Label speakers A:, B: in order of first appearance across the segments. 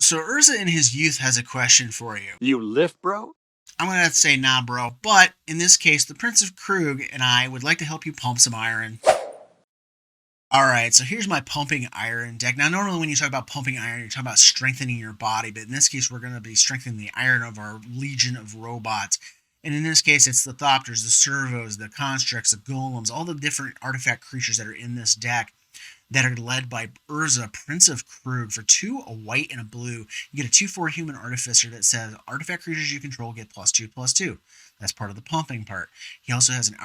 A: So Urza in his youth has a question for you.
B: You lift, bro?
A: I'm going to have to say nah, bro. But in this case, the Prince of Kroog and I would like to help you pump some iron. Alright, so here's my pumping iron deck. Now, normally when you talk about pumping iron, you're talking about strengthening your body, but in this case, we're going to be strengthening the iron of our legion of robots. And in this case, it's the Thopters, the Servos, the Constructs, the Golems, all the different artifact creatures that are in this deck that are led by Urza, Prince of Kroog. For 2, a white and a blue, you get a 2/4 human artificer that says artifact creatures you control get +2/+2. That's part of the pumping part. He also has an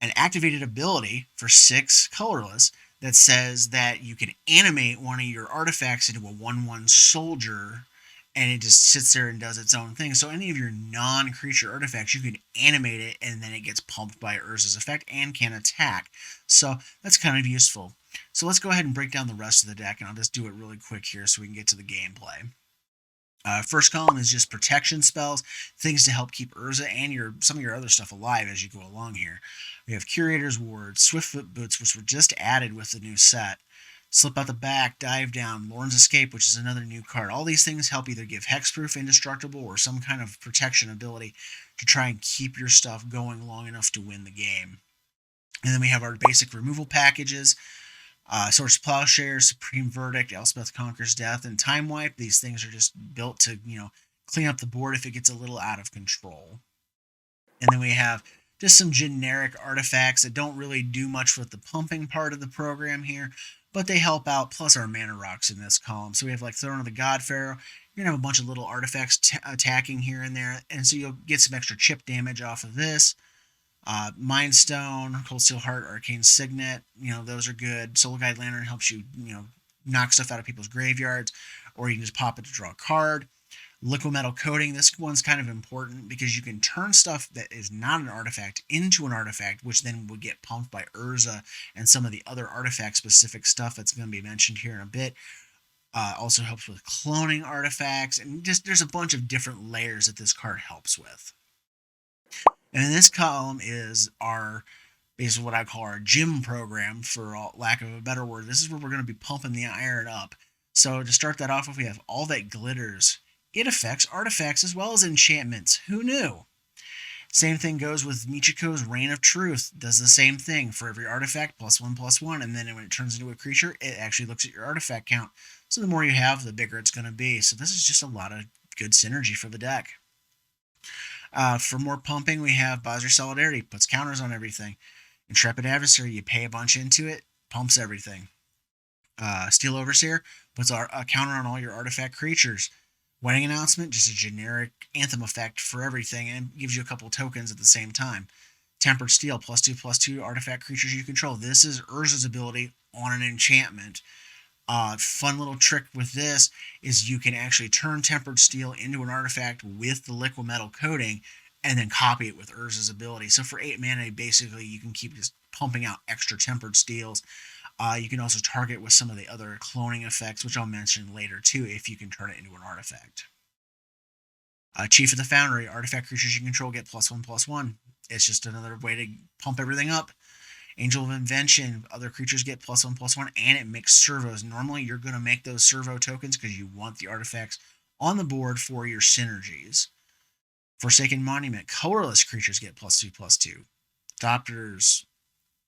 A: an activated ability for 6 colorless that says that you can animate one of your artifacts into a 1/1 soldier, and it just sits there and does its own thing. So any of your non-creature artifacts, you can animate it, and then it gets pumped by Urza's effect and can attack. So that's kind of useful. So let's go ahead and break down the rest of the deck, and I'll just do it really quick here so we can get to the gameplay. First column is just protection spells, things to help keep Urza and some of your other stuff alive as you go along here. We have Curator's Ward, Swiftfoot Boots, which were just added with the new set. Slip Out the Back, Dive Down, Lorne's Escape, which is another new card. All these things help either give hexproof, indestructible, or some kind of protection ability to try and keep your stuff going long enough to win the game. And then we have our basic removal packages. Swords Plowshare, Supreme Verdict, Elspeth Conquers Death, and Time Wipe. These things are just built to, clean up the board if it gets a little out of control. And then we have just some generic artifacts that don't really do much with the pumping part of the program here, but they help out, plus our mana rocks in this column. So we have like Throne of the God Pharaoh. You're going to have a bunch of little artifacts attacking here and there, and so you'll get some extra chip damage off of this. Mind Stone, Cold Steel Heart, Arcane Signet, those are good. Soul Guide Lantern helps you, knock stuff out of people's graveyards, or you can just pop it to draw a card. Liquid Metal Coating, this one's kind of important because you can turn stuff that is not an artifact into an artifact, which then would get pumped by Urza and some of the other artifact-specific stuff that's going to be mentioned here in a bit. Also helps with cloning artifacts, and just there's a bunch of different layers that this card helps with. And in this column is basically what I call our gym program, for lack of a better word. This is where we're going to be pumping the iron up. So to start that off with, we have All That Glitters. It affects artifacts as well as enchantments. Who knew? Same thing goes with Michiko's Reign of Truth. Does the same thing for every artifact, +1/+1, and then when it turns into a creature, it actually looks at your artifact count. So the more you have, the bigger it's going to be. So this is just a lot of good synergy for the deck. For more pumping, we have Bozzer Solidarity, puts counters on everything. Intrepid Adversary, you pay a bunch into it, pumps everything. Steel Overseer puts a counter on all your artifact creatures. Wedding Announcement, just a generic anthem effect for everything, and gives you a couple tokens at the same time. Tempered Steel, +2/+2 artifact creatures you control. This is Urza's ability on an enchantment. Fun little trick with this is you can actually turn Tempered Steel into an artifact with the Liquid Metal Coating and then copy it with Urza's ability. So for 8 mana, basically, you can keep just pumping out extra Tempered Steels. You can also target with some of the other cloning effects, which I'll mention later too, if you can turn it into an artifact. Chief of the Foundry, artifact creatures you control get +1/+1. It's just another way to pump everything up. Angel of Invention, other creatures get +1/+1, and it makes servos. Normally, you're going to make those servo tokens because you want the artifacts on the board for your synergies. Forsaken Monument, colorless creatures get +2/+2. Thopters,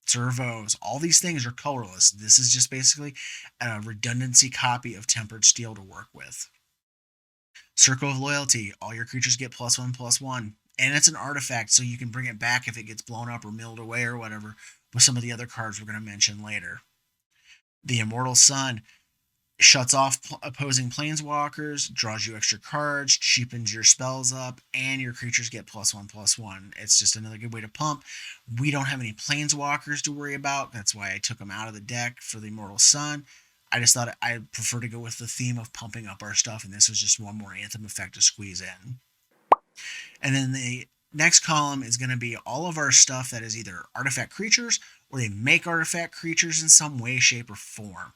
A: servos, all these things are colorless. This is just basically a redundancy copy of Tempered Steel to work with. Circle of Loyalty, all your creatures get +1/+1. And it's an artifact, so you can bring it back if it gets blown up or milled away or whatever, with some of the other cards we're going to mention later. The Immortal Sun shuts off opposing planeswalkers, draws you extra cards, cheapens your spells up, and your creatures get +1/+1. It's just another good way to pump. We don't have any planeswalkers to worry about. That's why I took them out of the deck for the Immortal Sun. I just thought I prefer to go with the theme of pumping up our stuff, and this was just one more anthem effect to squeeze in. And then the next column is going to be all of our stuff that is either artifact creatures or they make artifact creatures in some way, shape, or form.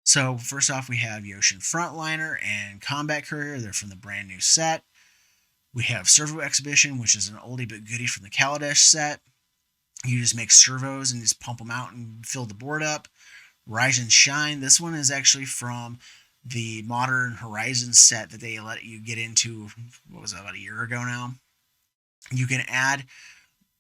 A: So first off, we have Yoshin Frontliner and Combat Courier. They're from the brand new set. We have Servo Exhibition, which is an oldie but goodie from the Kaladesh set. You just make servos and just pump them out and fill the board up. Rise and Shine. This one is actually from the Modern Horizons set that they let you get into, what was that, about a year ago now? You can add,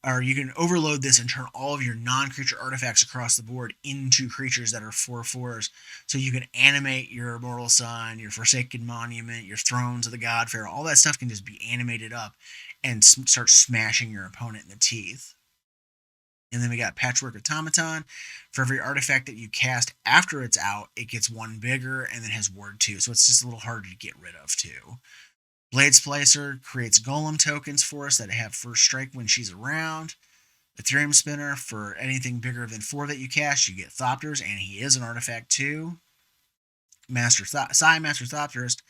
A: or you can overload this and turn all of your non-creature artifacts across the board into creatures that are 4/4s. So you can animate your Immortal Sun, your Forsaken Monument, your Thrones of the God Pharaoh. All that stuff can just be animated up and start smashing your opponent in the teeth. And then we got Patchwork Automaton. For every artifact that you cast after it's out, it gets one bigger and then has Ward 2. So it's just a little harder to get rid of, too. Blade Splicer creates Golem tokens for us that have first strike when she's around. Ethereum Spinner, for anything bigger than 4 that you cast, you get Thopters, and he is an artifact, too. Master Thopterist.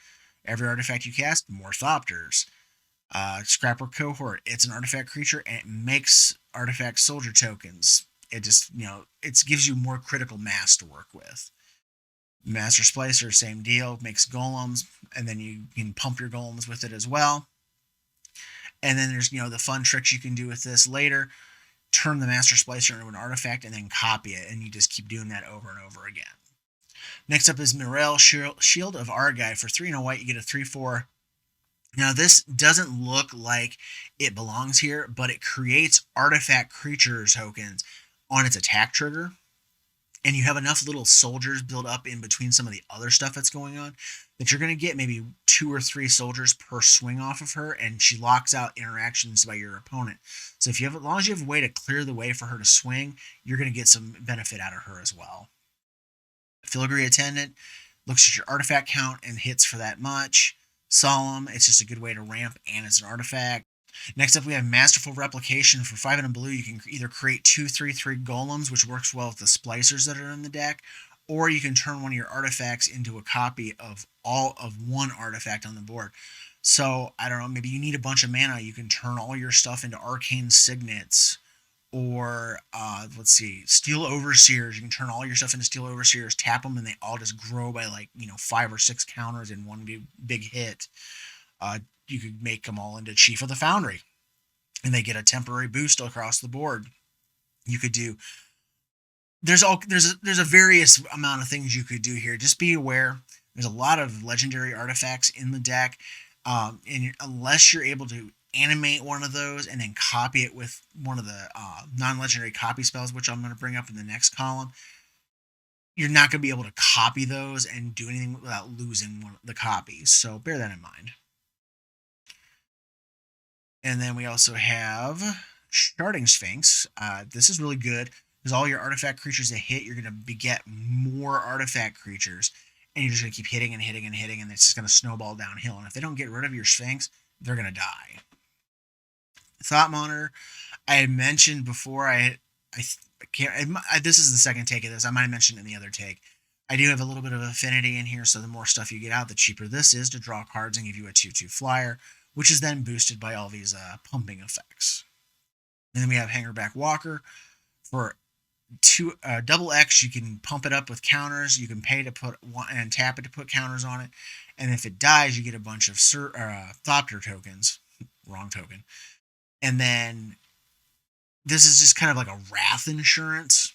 A: Every artifact you cast, more Thopters. Scrapper Cohort, it's an artifact creature and it makes artifact soldier tokens. It just, it gives you more critical mass to work with. Master Splicer, same deal, makes golems, and then you can pump your golems with it as well. And then there's, the fun tricks you can do with this later. Turn the Master Splicer into an artifact and then copy it, and you just keep doing that over and over again. Next up is Mirel, Shield of Argai. For 3 and a white, you get a 3/4. Now, this doesn't look like it belongs here, but it creates artifact creature tokens on its attack trigger. And you have enough little soldiers built up in between some of the other stuff that's going on that you're going to get maybe 2 or 3 soldiers per swing off of her, and she locks out interactions by your opponent. So as long as you have a way to clear the way for her to swing, you're going to get some benefit out of her as well. Filigree Attendant looks at your artifact count and hits for that much. Solemn, it's just a good way to ramp, and it's an artifact. Next up, we have Masterful Replication. For 5 and a blue, you can either create 2 3/3 golems, which works well with the splicers that are in the deck, or you can turn one of your artifacts into a copy of all of one artifact on the board. So, I don't know, maybe you need a bunch of mana, you can turn all your stuff into Arcane Signets, or, Steel Overseers. You can turn all your stuff into Steel Overseers, tap them, and they all just grow by 5 or 6 counters in one big hit. You could make them all into Chief of the Foundry, and they get a temporary boost across the board. You could do. There's a various amount of things you could do here. Just be aware. There's a lot of legendary artifacts in the deck, and unless you're able to animate one of those and then copy it with one of the non-legendary copy spells, which I'm going to bring up in the next column, you're not going to be able to copy those and do anything without losing one of the copies. So bear that in mind. And then we also have Sharding Sphinx. This is really good because all your artifact creatures that hit, you're going to beget more artifact creatures, and you're just going to keep hitting and hitting and hitting, and it's just going to snowball downhill. And if they don't get rid of your Sphinx, they're going to die. Thought Monitor, I had mentioned before. This is the second take of this. I might have mentioned it in the other take. I do have a little bit of affinity in here, so the more stuff you get out, the cheaper this is to draw cards and give you a 2/2 flyer, which is then boosted by all these pumping effects. And then we have Hangerback Walker. For double X, you can pump it up with counters. You can pay to put and tap it to put counters on it. And if it dies, you get a bunch of Thopter tokens. Wrong token. And then this is just kind of like a Wrath Insurance.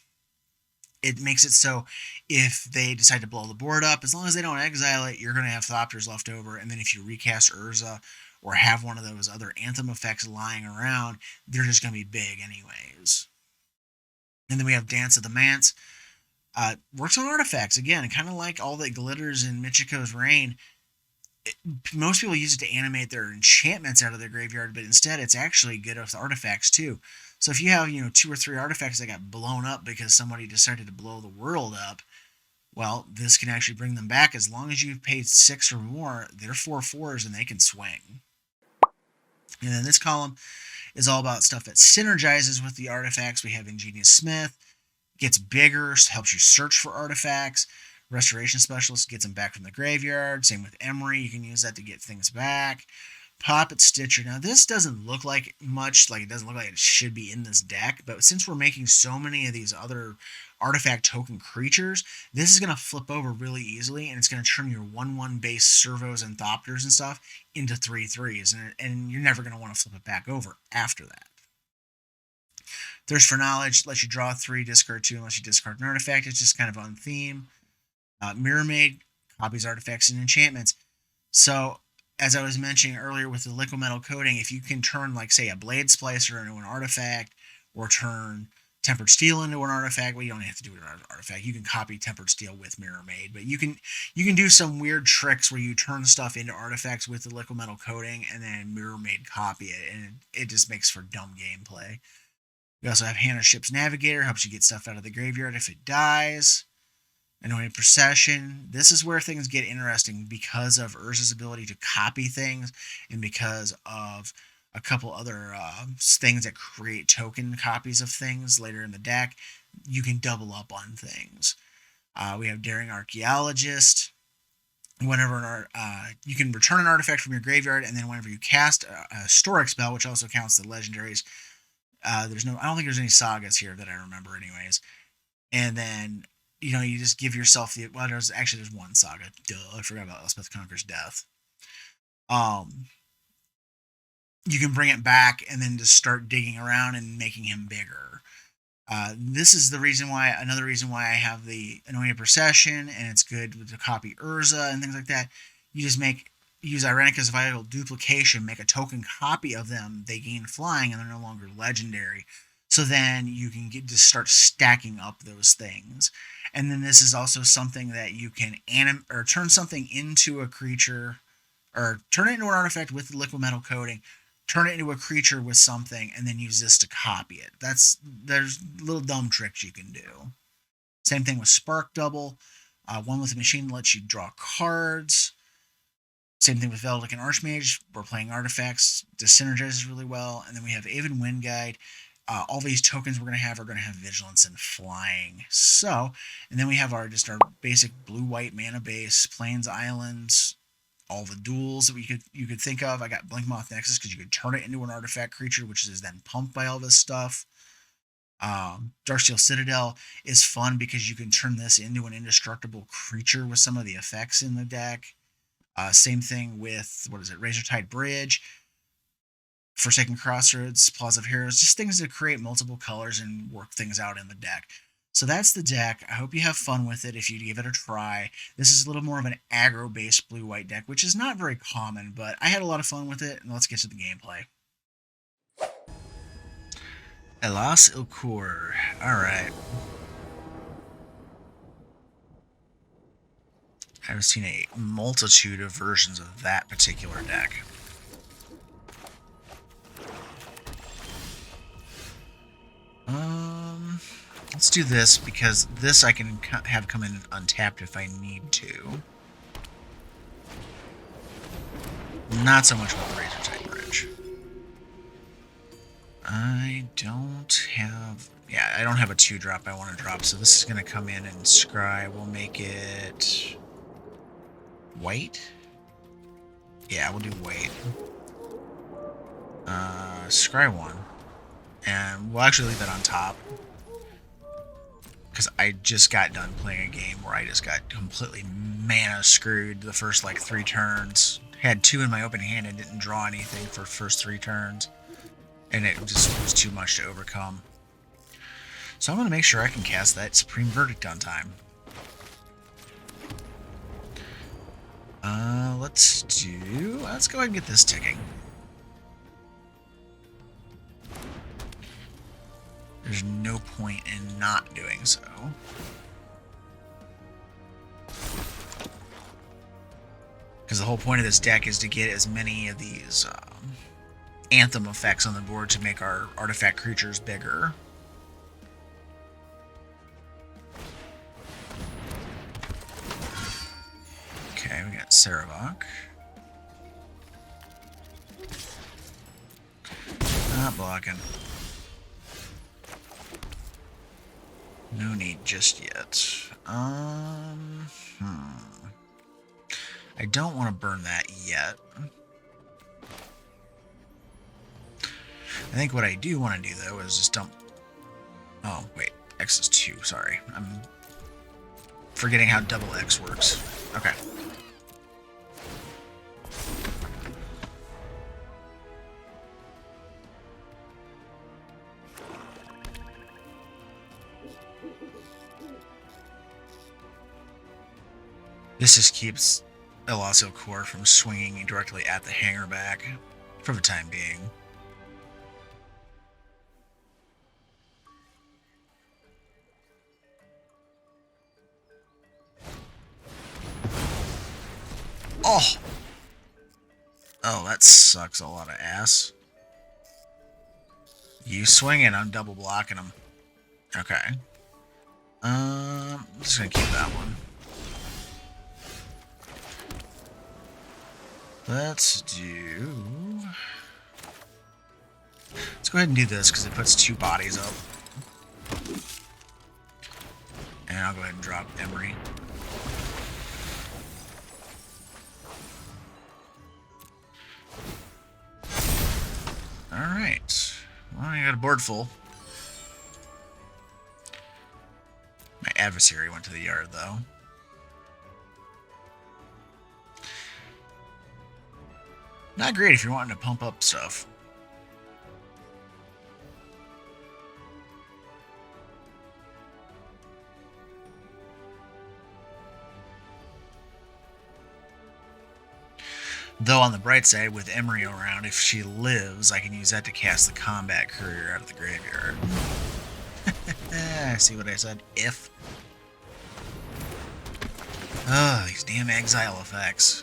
A: It makes it so if they decide to blow the board up, as long as they don't exile it, you're going to have Thopters left over. And then if you recast Urza or have one of those other Anthem effects lying around, they're just going to be big anyways. And then we have Dance of the Manse. Works on artifacts. Again, kind of like all that glitters in Michiko's Reign. Most people use it to animate their enchantments out of their graveyard, but instead it's actually good with artifacts too. So if you have 2 or 3 artifacts that got blown up because somebody decided to blow the world up, well, this can actually bring them back. As long as you've paid 6 or more, they're 4/4s and they can swing. And then this column is all about stuff that synergizes with the artifacts. We have Ingenious Smith, gets bigger, helps you search for artifacts. Restoration Specialist gets them back from the graveyard. Same with Emery, you can use that to get things back. Puppet Stitcher. Now, this doesn't look like much, it doesn't look like it should be in this deck, but since we're making so many of these other artifact token creatures, this is going to flip over really easily, and it's going to turn your 1/1 base servos and Thopters and stuff into 3/3s, and you're never going to want to flip it back over after that. Thirst for Knowledge lets you draw 3, discard 2 unless you discard an artifact. It's just kind of on theme. Mirror Maid copies, artifacts, and enchantments. So, as I was mentioning earlier with the liquid metal coating, if you can turn, like, say, a blade splicer into an artifact, or turn tempered steel into an artifact, well, you don't have to do it an artifact. You can copy tempered steel with Mirror Maid, but you can do some weird tricks where you turn stuff into artifacts with the liquid metal coating, and then Mirror Maid copy it, and it just makes for dumb gameplay. We also have Hannah's Ship's Navigator, helps you get stuff out of the graveyard if it dies. Anointed Procession. This is where things get interesting because of Urza's ability to copy things, and because of a couple other things that create token copies of things later in the deck. You can double up on things. We have Daring Archaeologist. Whenever you can return an artifact from your graveyard, and then whenever you cast a Historic spell, which also counts the legendaries, I don't think there's any sagas here that I remember anyways. And then, you just give yourself there's one saga. Duh, I forgot about Elspeth Conquers Death. You can bring it back and then just start digging around and making him bigger. This is another reason why I have the Anointed Procession, and it's good to copy Urza and things like that. You just use Irenica's Vital Duplication, make a token copy of them, they gain flying, and they're no longer legendary. So then you can just start stacking up those things. And then this is also something that you can turn something into a creature, or turn it into an artifact with the liquid metal coating, turn it into a creature with something, and then use this to copy it. There's little dumb tricks you can do. Same thing with Spark Double. One with a machine lets you draw cards. Same thing with Veldic Archmage. We're playing artifacts. This synergizes really well. And then we have Aven Wind Guide. All these tokens we're going to have Vigilance and Flying. And then we have our basic blue-white mana base, Plains, Islands, all the duels that you could think of. I got Blinkmoth Nexus because you could turn it into an artifact creature, which is then pumped by all this stuff. Darksteel Citadel is fun because you can turn this into an indestructible creature with some of the effects in the deck. Same thing with, Razortide Bridge, Forsaken Crossroads, Plaza of Heroes, just things that create multiple colors and work things out in the deck. So that's the deck. I hope you have fun with it if you give it a try. This is a little more of an aggro-based blue-white deck, which is not very common, but I had a lot of fun with it, and let's get to the gameplay. Elas, il-Kor. Alright. I've seen a multitude of versions of that particular deck. Let's do this, because this I can have come in untapped if I need to. Not so much with the Razortide Bridge. I don't have a 2-drop I want to drop, so this is going to come in and scry. We'll make it white? Yeah, we'll do white. Scry 1. And we'll actually leave that on top, because I just got done playing a game where I just got completely mana screwed the first 3 turns. Had 2 in my open hand and didn't draw anything for the first 3 turns. And it just was too much to overcome. So I'm going to make sure I can cast that Supreme Verdict on time. Let's go ahead and get this ticking. There's no point in not doing so. Because the whole point of this deck is to get as many of these Anthem effects on the board to make our artifact creatures bigger. Okay, we got Acererak. Not blocking. No need just yet. I don't want to burn that yet. I think what I do want to do, though, is just dump... Oh, wait. X is 2. Sorry. I'm forgetting how double X works. Okay. This just keeps il-Kor from swinging directly at the hanger back for the time being. Oh! Oh, that sucks a lot of ass. You swing it, I'm double blocking him. Okay. I'm just gonna keep that one. Let's go ahead and do this because it puts 2 bodies up. And I'll go ahead and drop Emery. Alright. Well, I got a board full. My adversary went to the yard, though. Not great if you're wanting to pump up stuff. Though on the bright side, with Emery around, if she lives, I can use that to cast the combat courier out of the graveyard. See what I said? If. Oh, these damn exile effects.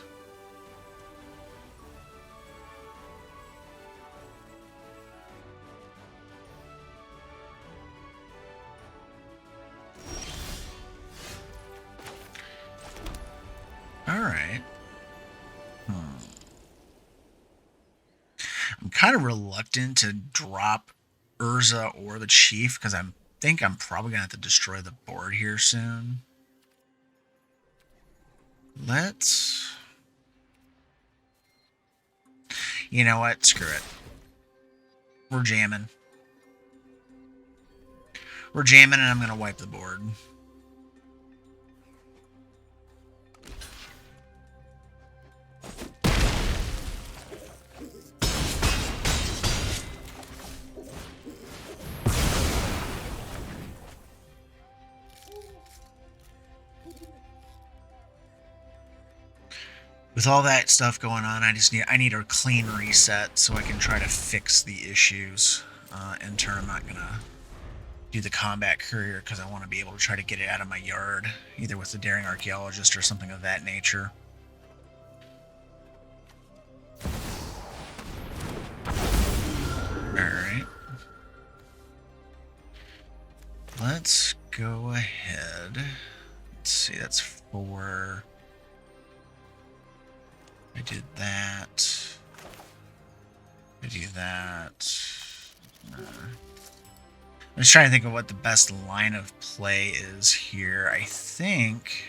A: Alright. I'm kind of reluctant to drop Urza or the Chief because I think I'm probably going to have to destroy the board here soon. Let's... You know what? Screw it. We're jamming. We're jamming and I'm going to wipe the board. With all that stuff going on, I need a clean reset so I can try to fix the issues. In turn, I'm not gonna do the combat courier because I want to be able to try to get it out of my yard, either with the Daring Archaeologist or something of that nature. Alright. Let's go ahead. Let's see, that's 4. I did that. I do that. I'm just trying to think of what the best line of play is here. I think...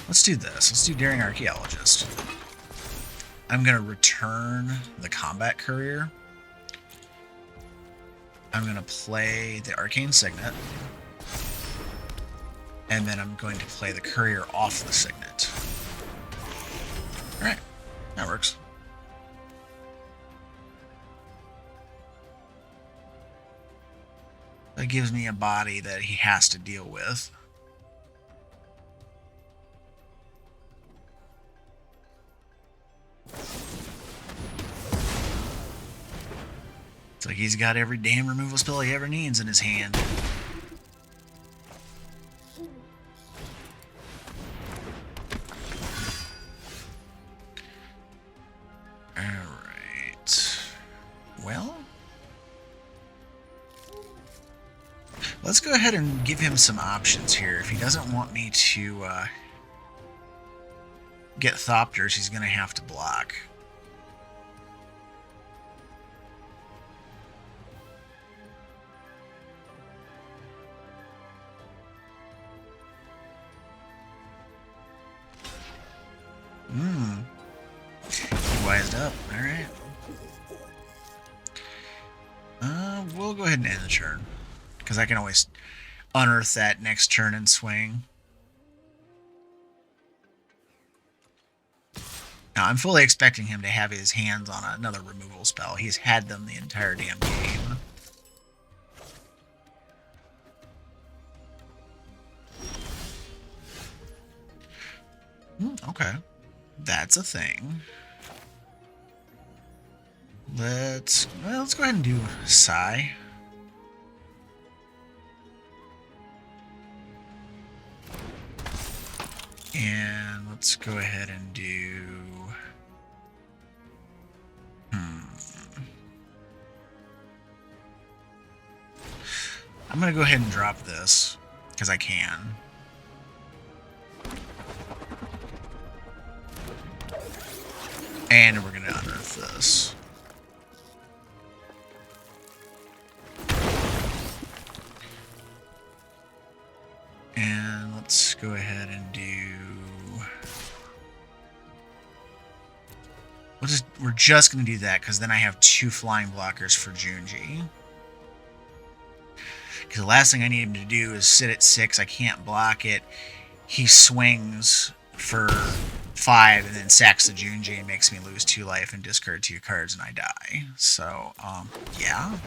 A: Let's do this. Let's do Daring Archaeologist. I'm going to return the Combat Courier. I'm going to play the Arcane Signet. And then I'm going to play the Courier off the Signet. Alright, that works. That gives me a body that he has to deal with. It's like he's got every damn removal spell he ever needs in his hand. Alright. Well, let's go ahead and give him some options here. If he doesn't want me to get Thopters, he's going to have to block. He wised up. Alright. We'll go ahead and end the turn. Because I can always unearth that next turn and swing. Now, I'm fully expecting him to have his hands on another removal spell. He's had them the entire damn game. Okay. That's a thing. Let's go ahead and do Psy. And let's go ahead and do... I'm going to go ahead and drop this, because I can. And we're going to unearth this. And let's go ahead and do... We're just going to do that, because then I have 2 flying blockers for Junji. Because the last thing I need him to do is sit at 6. I can't block it. He swings for 5 and then sacks the Junji and makes me lose 2 life and discard 2 cards and I die. So, yeah.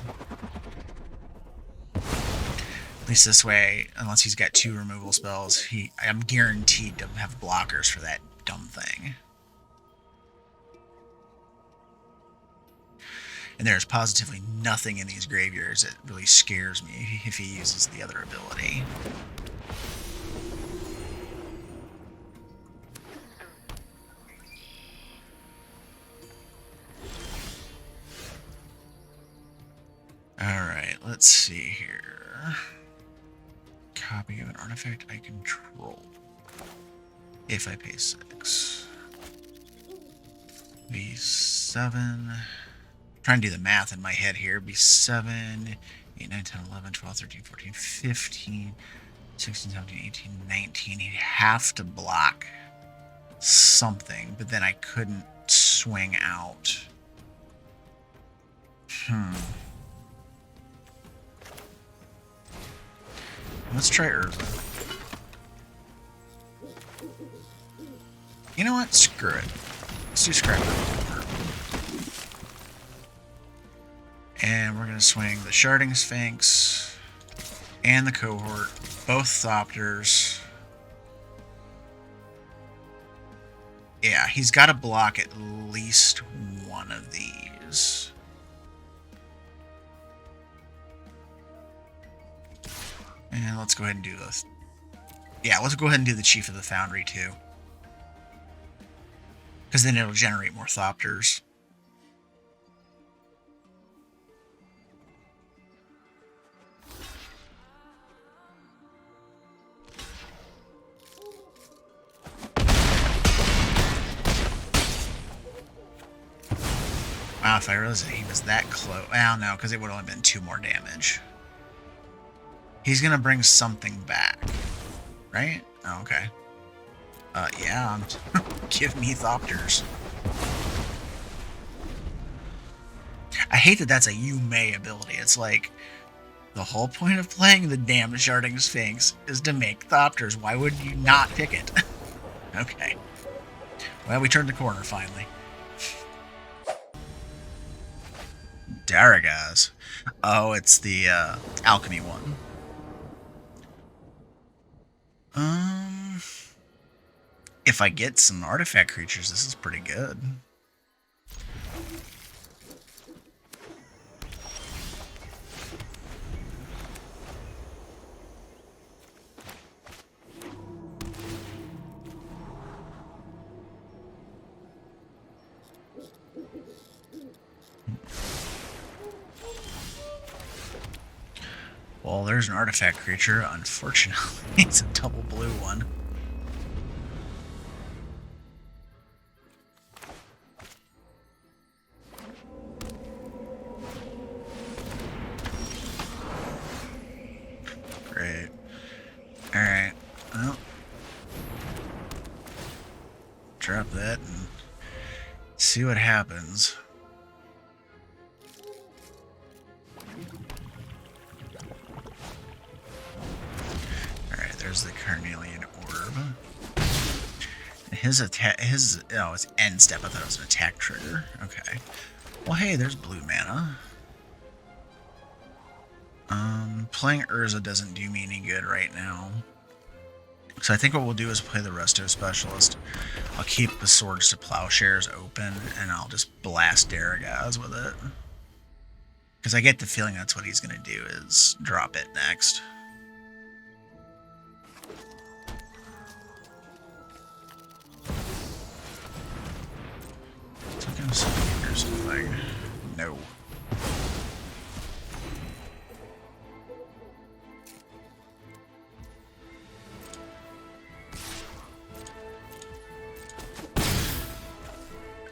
A: At least this way, unless he's got 2 removal spells, I'm guaranteed to have blockers for that dumb thing. And there's positively nothing in these graveyards that really scares me if he uses the other ability. Alright, let's see here. Copy of an artifact I control. If I pay 6. V7... Trying to do the math in my head here. Be 7, 8, 9, 10, 11, 12, 13, 14, 15, 16, 17, 18, 19. He'd have to block something, but then I couldn't swing out. Let's try Urza. You know what? Screw it. Let's do Scrap. And we're going to swing the Sharding Sphinx and the Cohort, both Thopters. Yeah, he's got to block at least one of these. And let's go ahead and do this. Yeah, let's go ahead and do the Chief of the Foundry too. Because then it'll generate more Thopters. Wow, if I realized that he was that close. Well, no, because it would have only been 2 more damage. He's going to bring something back. Right? Oh, okay. Yeah. Give me Thopters. I hate that that's a you may ability. It's like, the whole point of playing the damn Sharding Sphinx is to make Thopters. Why would you not pick it? Okay. Well, we turned the corner, finally. Darigaaz. Oh, it's the alchemy one. If I get some artifact creatures, this is pretty good. Well, there's an artifact creature. Unfortunately, it's a double blue one. Great. Alright. Well, drop that and see what happens. There's the Carnelian Orb. His attack, oh, it's end step. I thought it was an attack trigger. Okay. Well, hey, there's blue mana. Playing Urza doesn't do me any good right now. So I think what we'll do is play the Resto Specialist. I'll keep the Swords to Plowshares open, and I'll just blast Darigaaz with it. Because I get the feeling that's what he's going to do, is drop it next. Took him some or something. No.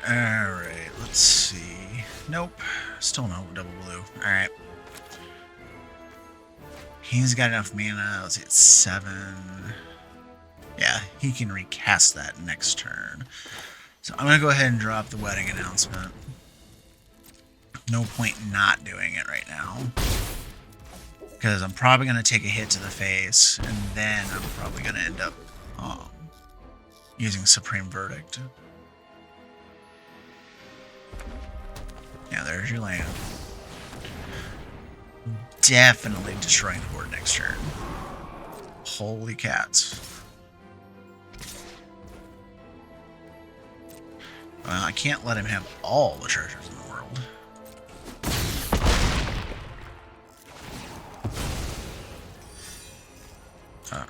A: Alright, let's see. Nope. Still no double blue. Alright. He's got enough mana. Let's see, it's 7. Yeah, he can recast that next turn. So I'm going to go ahead and drop the wedding announcement. No point not doing it right now. Because I'm probably going to take a hit to the face, and then I'm probably going to end up using Supreme Verdict. Yeah, there's your land. Definitely destroying the board next turn. Holy cats. Well, I can't let him have all the treasures in the world.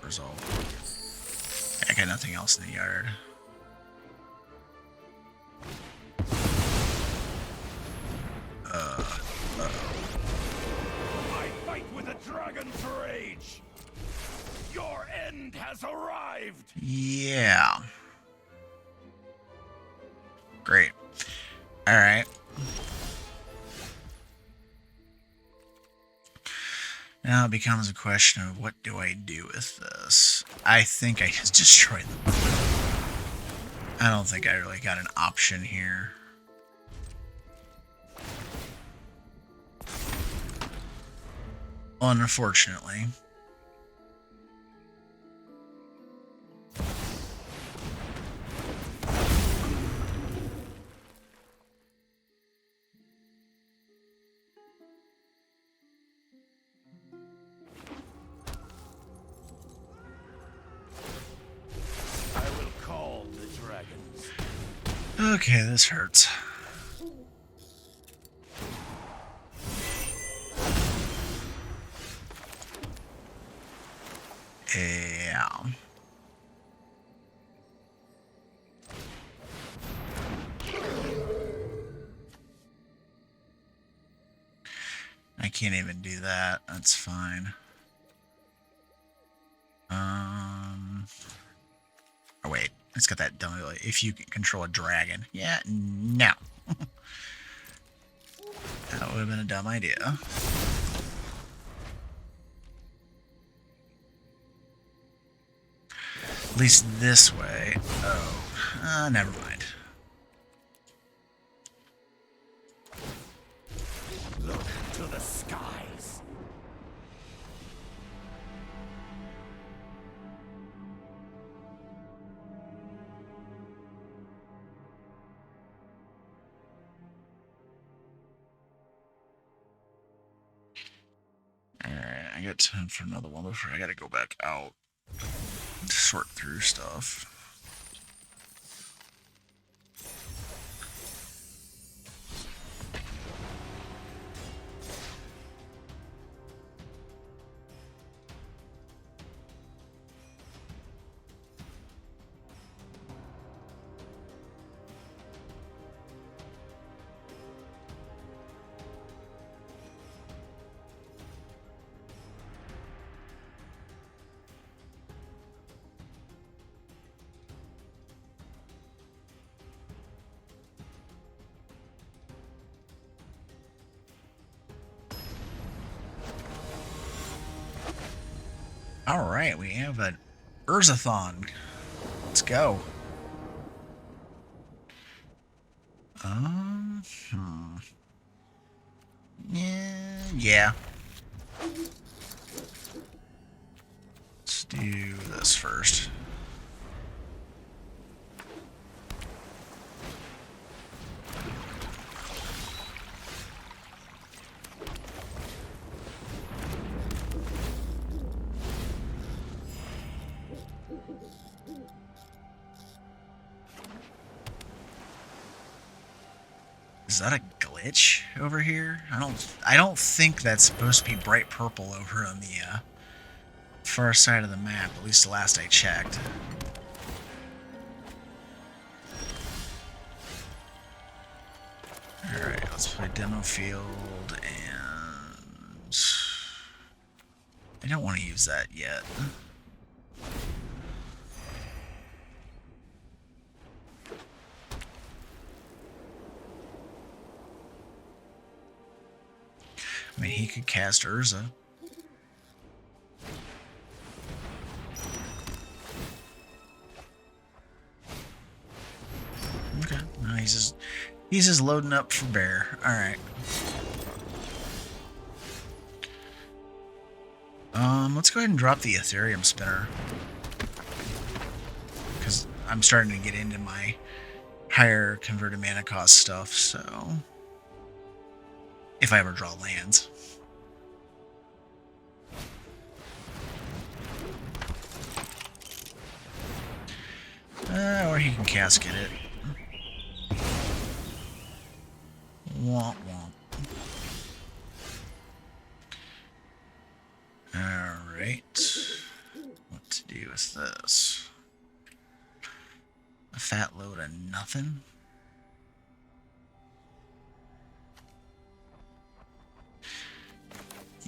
A: Resolve. I got nothing else in the yard.
B: I fight with a dragon's rage. Your end has arrived.
A: Yeah. Great. All right. Now it becomes a question of what do I do with this? I think I just destroy them. I don't think I really got an option here. Unfortunately.
B: I will call the dragons.
A: Okay, this hurts. Yeah. I can't even do that. That's fine. Oh wait, it's got that dumb. If you can control a dragon. Yeah, no. That would have been a dumb idea. At least this way. Oh, never mind.
B: Look to the skies.
A: Alright, I got time for another one before I gotta go back out to sort through stuff. Alright, we have an Urzathon. Let's go. Yeah. Let's do this first. Is that a glitch over here? I don't think that's supposed to be bright purple over on the far side of the map, at least the last I checked. Alright, let's play demo field, and I don't want to use that yet. I mean, he could cast Urza. Okay, no, he's just loading up for bear. All right. Let's go ahead and drop the Ethereum spinner, because I'm starting to get into my higher converted mana cost stuff. So, if I ever draw lands. Or he can casket it. Womp womp. Alright. What to do with this? A fat load of nothing?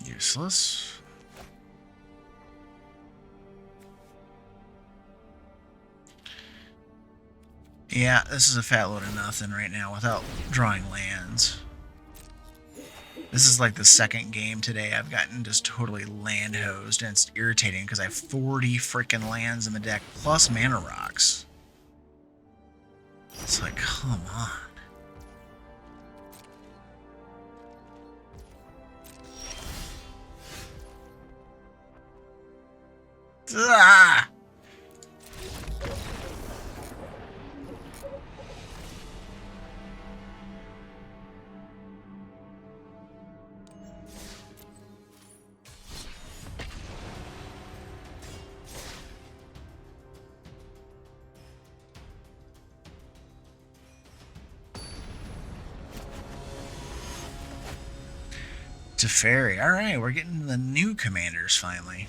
A: Useless. Yeah, this is a fat load of nothing right now without drawing lands. This is like the second game today I've gotten just totally land hosed, and it's irritating because I have 40 freaking lands in the deck plus mana rocks. It's like, come on. Ah! Teferi. Alright, we're getting the new commanders finally.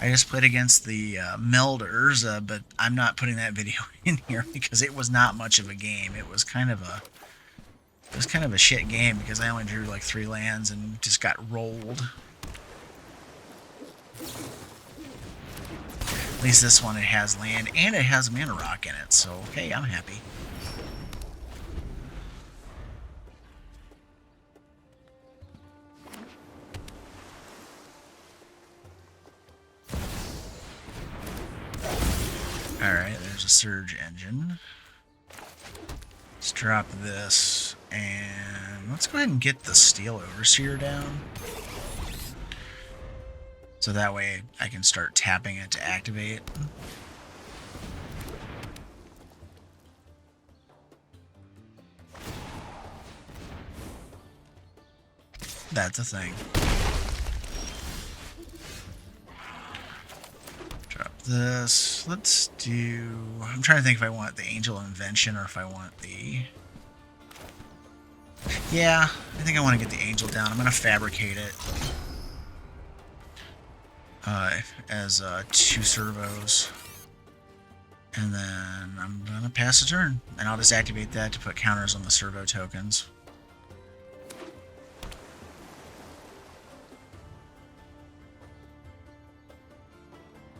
A: I just played against the Meld Urza, but I'm not putting that video in here because it was not much of a game. It was kind of a shit game because I only drew like 3 lands and just got rolled. At least this one, it has land and it has mana rock in it, so hey, I'm happy. Alright, there's a surge engine. Let's drop this, and let's go ahead and get the Steel Overseer down. So that way I can start tapping it to activate. That's a thing. This, let's do, I'm trying to think if I want the Angel Invention or if I want the, yeah, I think I want to get the Angel down. I'm going to fabricate it as 2 servos, and then I'm going to pass a turn, and I'll just activate that to put counters on the servo tokens.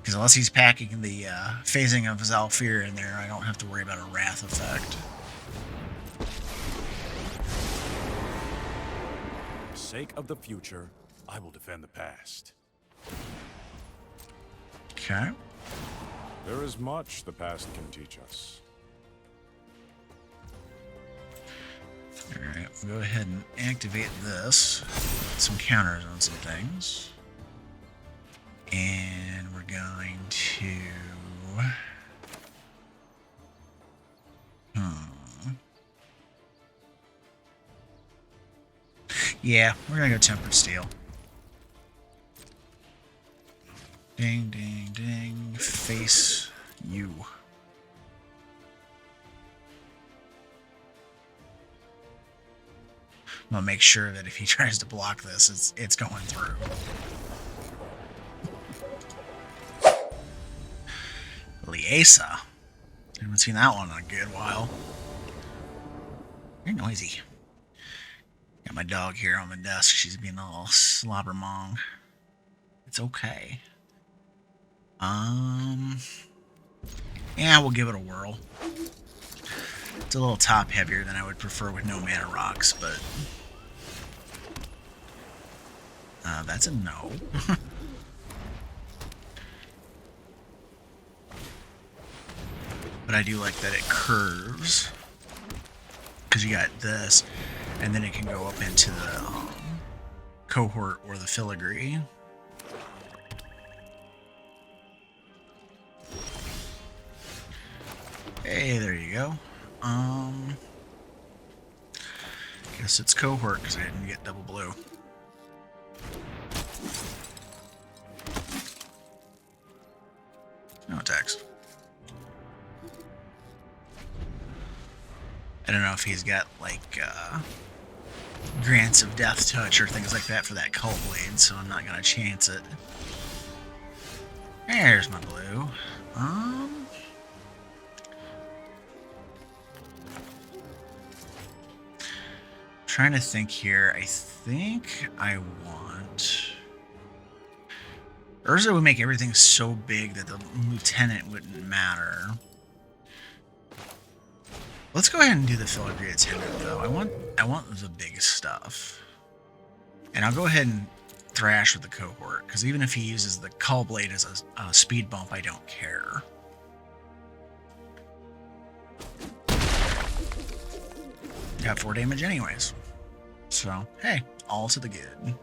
A: Because unless he's packing the phasing of Zalfir in there, I don't have to worry about a Wrath effect.
B: For the sake of the future, I will defend the past.
A: Okay.
B: There is much the past can teach us.
A: Alright, we'll go ahead and activate this. Put some counters on some things. And we're going to... Yeah, we're going to go Tempered Steel. Ding, ding, ding. Face you. gonna make sure that if he tries to block this, it's going through. Liesa. I haven't seen that one in a good while. Very noisy. Got my dog here on the desk. She's being a little slobbermong. It's okay. Yeah, we'll give it a whirl. It's a little top heavier than I would prefer with no mana rocks, but that's a no. But I do like that it curves, because you got this, and then it can go up into the cohort or the filigree. Hey, there you go. Guess it's cohort because I didn't get double blue. No attacks. I don't know if he's got like grants of death touch or things like that for that Cull Blade, so I'm not gonna chance it. There's my blue. Trying to think here. I think I want Urza would make everything so big that the lieutenant wouldn't matter. Let's go ahead and do the filigree attendant though. I want the big stuff. And I'll go ahead and thrash with the cohort, because even if he uses the Cull Blade as a speed bump, I don't care. Got 4 damage anyways. So, hey, all to the good.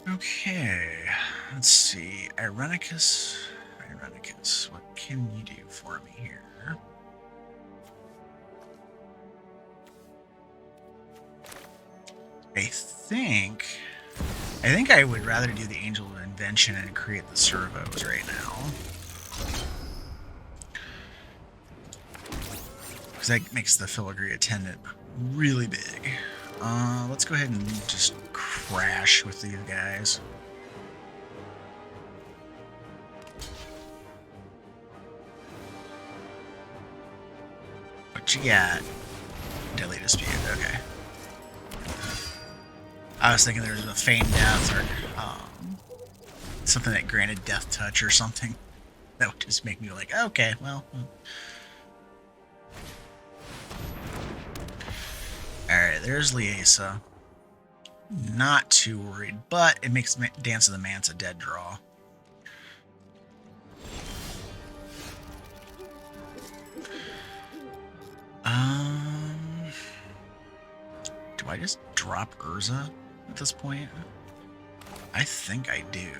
A: Okay, let's see. Irenicus, what can you do for me here? I think I would rather do the Angel of Invention and create the servos right now. Because that makes the filigree attendant really big. Let's go ahead and just crash with these guys. What you got? Deadly Dispute, okay. I was thinking there was a Feign Death or something that granted Death Touch or something. That would just make me like, okay, well. Alright, there's Liesa. Not too worried, but it makes Dance of the Manse a dead draw. Do I just drop Urza at this point? I think I do.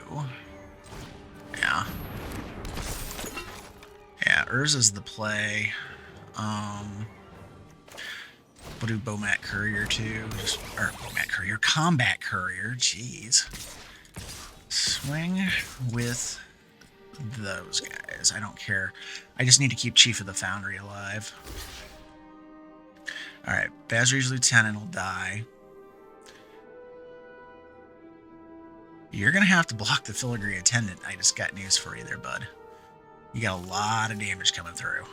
A: Yeah. Yeah, Urza's the play. We'll do Bomat Courier too. Or Bomat Courier, Combat Courier, jeez. Swing with those guys. I don't care. I just need to keep Chief of the Foundry alive. Alright, Basri's Lieutenant will die. You're gonna have to block the Filigree Attendant. I just got news for you there, bud. You got a lot of damage coming through.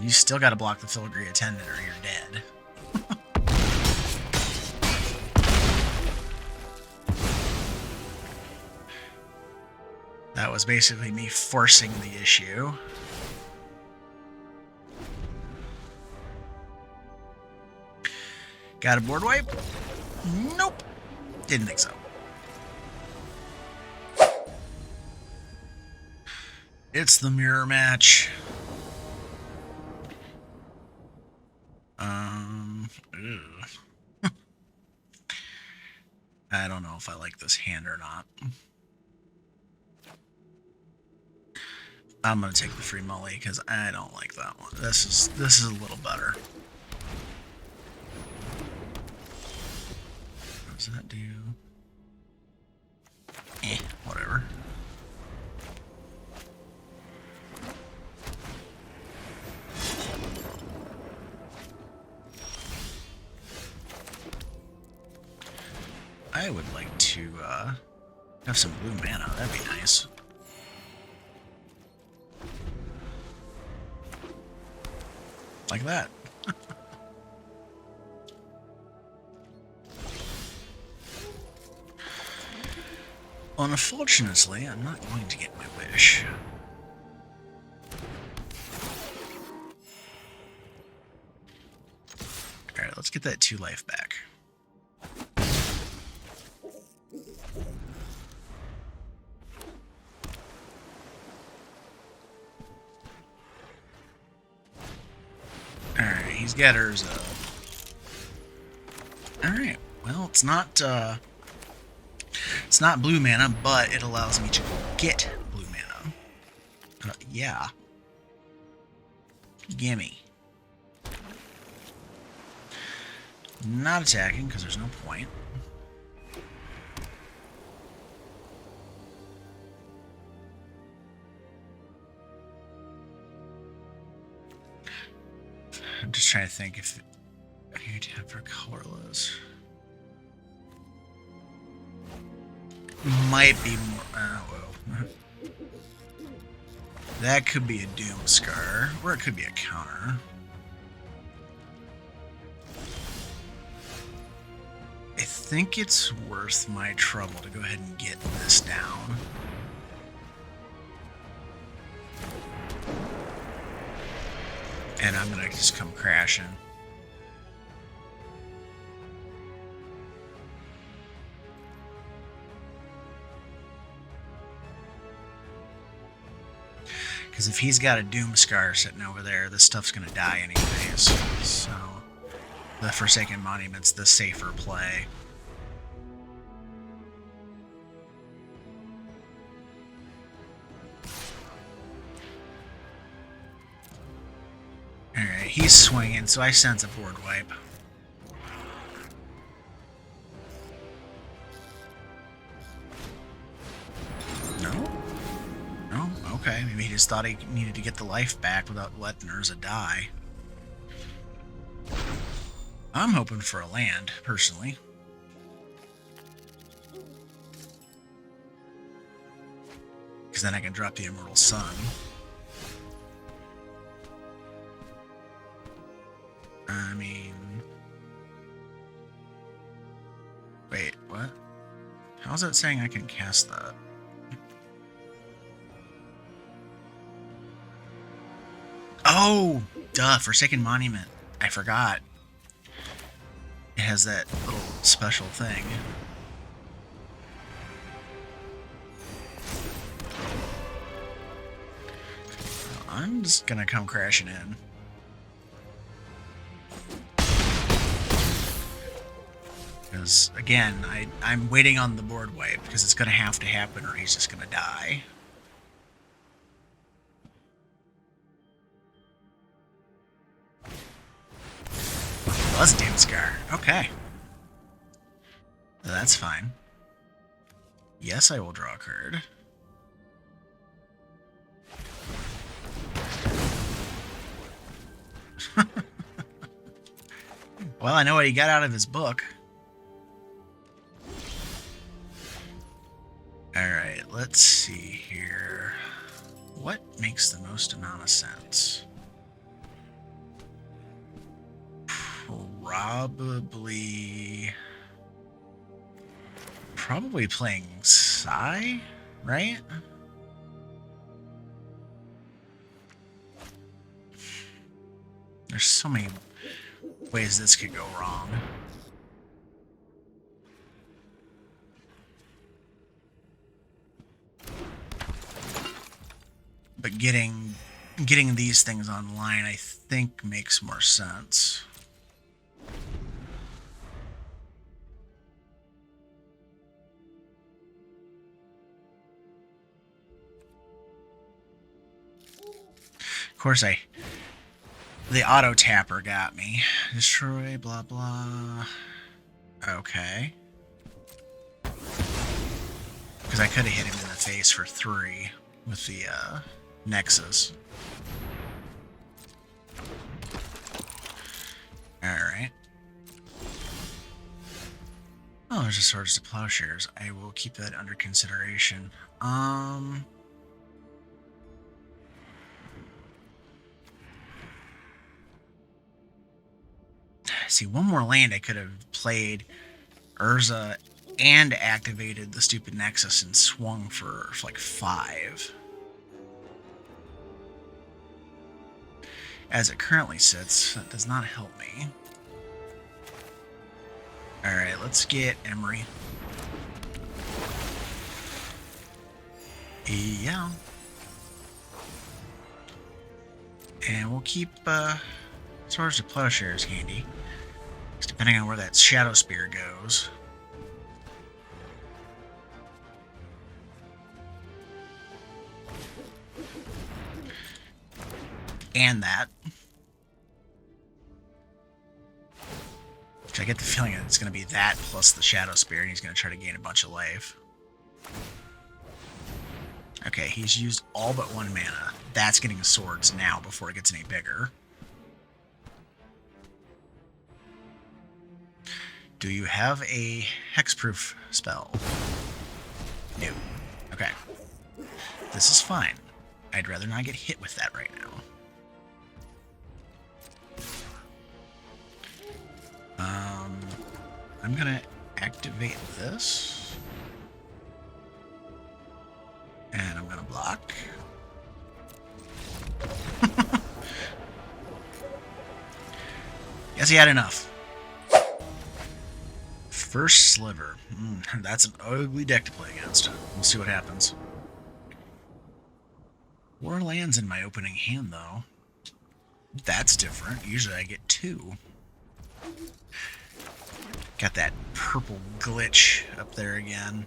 A: You still gotta block the Filigree Attendant or you're dead. That was basically me forcing the issue. Got a board wipe? Nope. Didn't think so. It's the mirror match. I don't know if I like this hand or not. I'm gonna take the free Mully because I don't like that one. This is a little better. What does that do? Whatever. I would like to have some blue mana. That'd be nice. Like that. Unfortunately, I'm not going to get my wish. Alright, let's get that 2 life back. Alright, he's got Urza. Alright, well, it's not blue mana, but it allows me to get blue mana. Yeah. Gimme. Not attacking, because there's no point. I'm just trying to think if I need for colorless. Might be more. Well. That could be a Doom Scar, or it could be a counter. I think it's worth my trouble to go ahead and get this down. And I'm gonna just come crashing. Because if he's got a Doom Scar sitting over there, this stuff's gonna die anyways. So the Forsaken Monument's the safer play. Alright, he's swinging, so I sense a board wipe. No? No? Okay, maybe he just thought he needed to get the life back without letting Urza die. I'm hoping for a land, personally. Because then I can drop the Immortal Sun. I mean... Wait, what? How's that saying I can cast that? Oh! Duh, Forsaken Monument. I forgot. It has that little special thing. I'm just gonna come crashing in. Because, again, I'm waiting on the board wipe, because it's gonna have to happen or he's just gonna die. Was Doom Scar. Okay. That's fine. Yes, I will draw a card. Well, I know what he got out of his book. Alright, let's see here. What makes the most amount of sense? Probably playing Psy, right? There's so many ways this could go wrong. But getting these things online, I think, makes more sense. Of course, the auto tapper got me. Destroy, blah, blah. Okay. Because I could have hit him in the face for 3 with the Nexus. Alright. Oh, there's a Swords to Plowshares. I will keep that under consideration. See, one more land I could have played Urza and activated the stupid Nexus and swung for like 5. As it currently sits, that does not help me. Alright, let's get Emery. Yeah. And we'll keep Swords to Plowshares handy. Depending on where that Shadow Spear goes. And that. Which I get the feeling that it's going to be that plus the Shadow Spear, and he's going to try to gain a bunch of life. Okay, he's used all but 1 mana. That's getting swords now before it gets any bigger. Do you have a hexproof spell? No. Okay. This is fine. I'd rather not get hit with that right now. I'm gonna activate this. And I'm gonna block. Guess he had enough. First Sliver. That's an ugly deck to play against. We'll see what happens. 4 lands in my opening hand, though. That's different. Usually I get 2. Got that purple glitch up there again.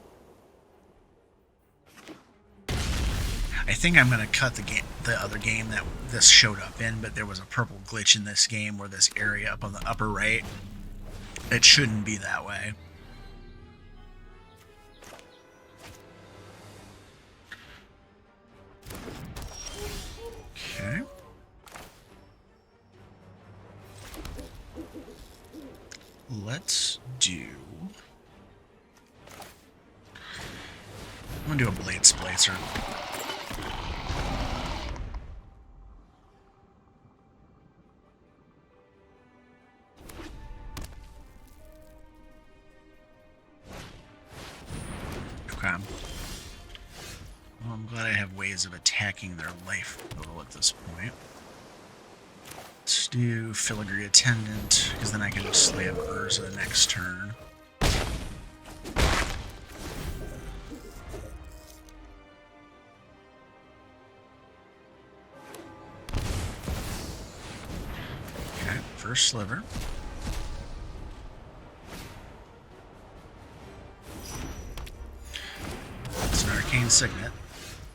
A: I think I'm going to cut the other game that this showed up in, but there was a purple glitch in this game where this area up on the upper right, it shouldn't be that way. Okay. Let's do... I'm going to do a Blade Splicer. Okay. Well, I'm glad I have ways of attacking their life total at this point. Let's do Filigree Attendant, because then I can just slay up Urza the next turn. Okay, First Sliver. It's an Arcane Signet.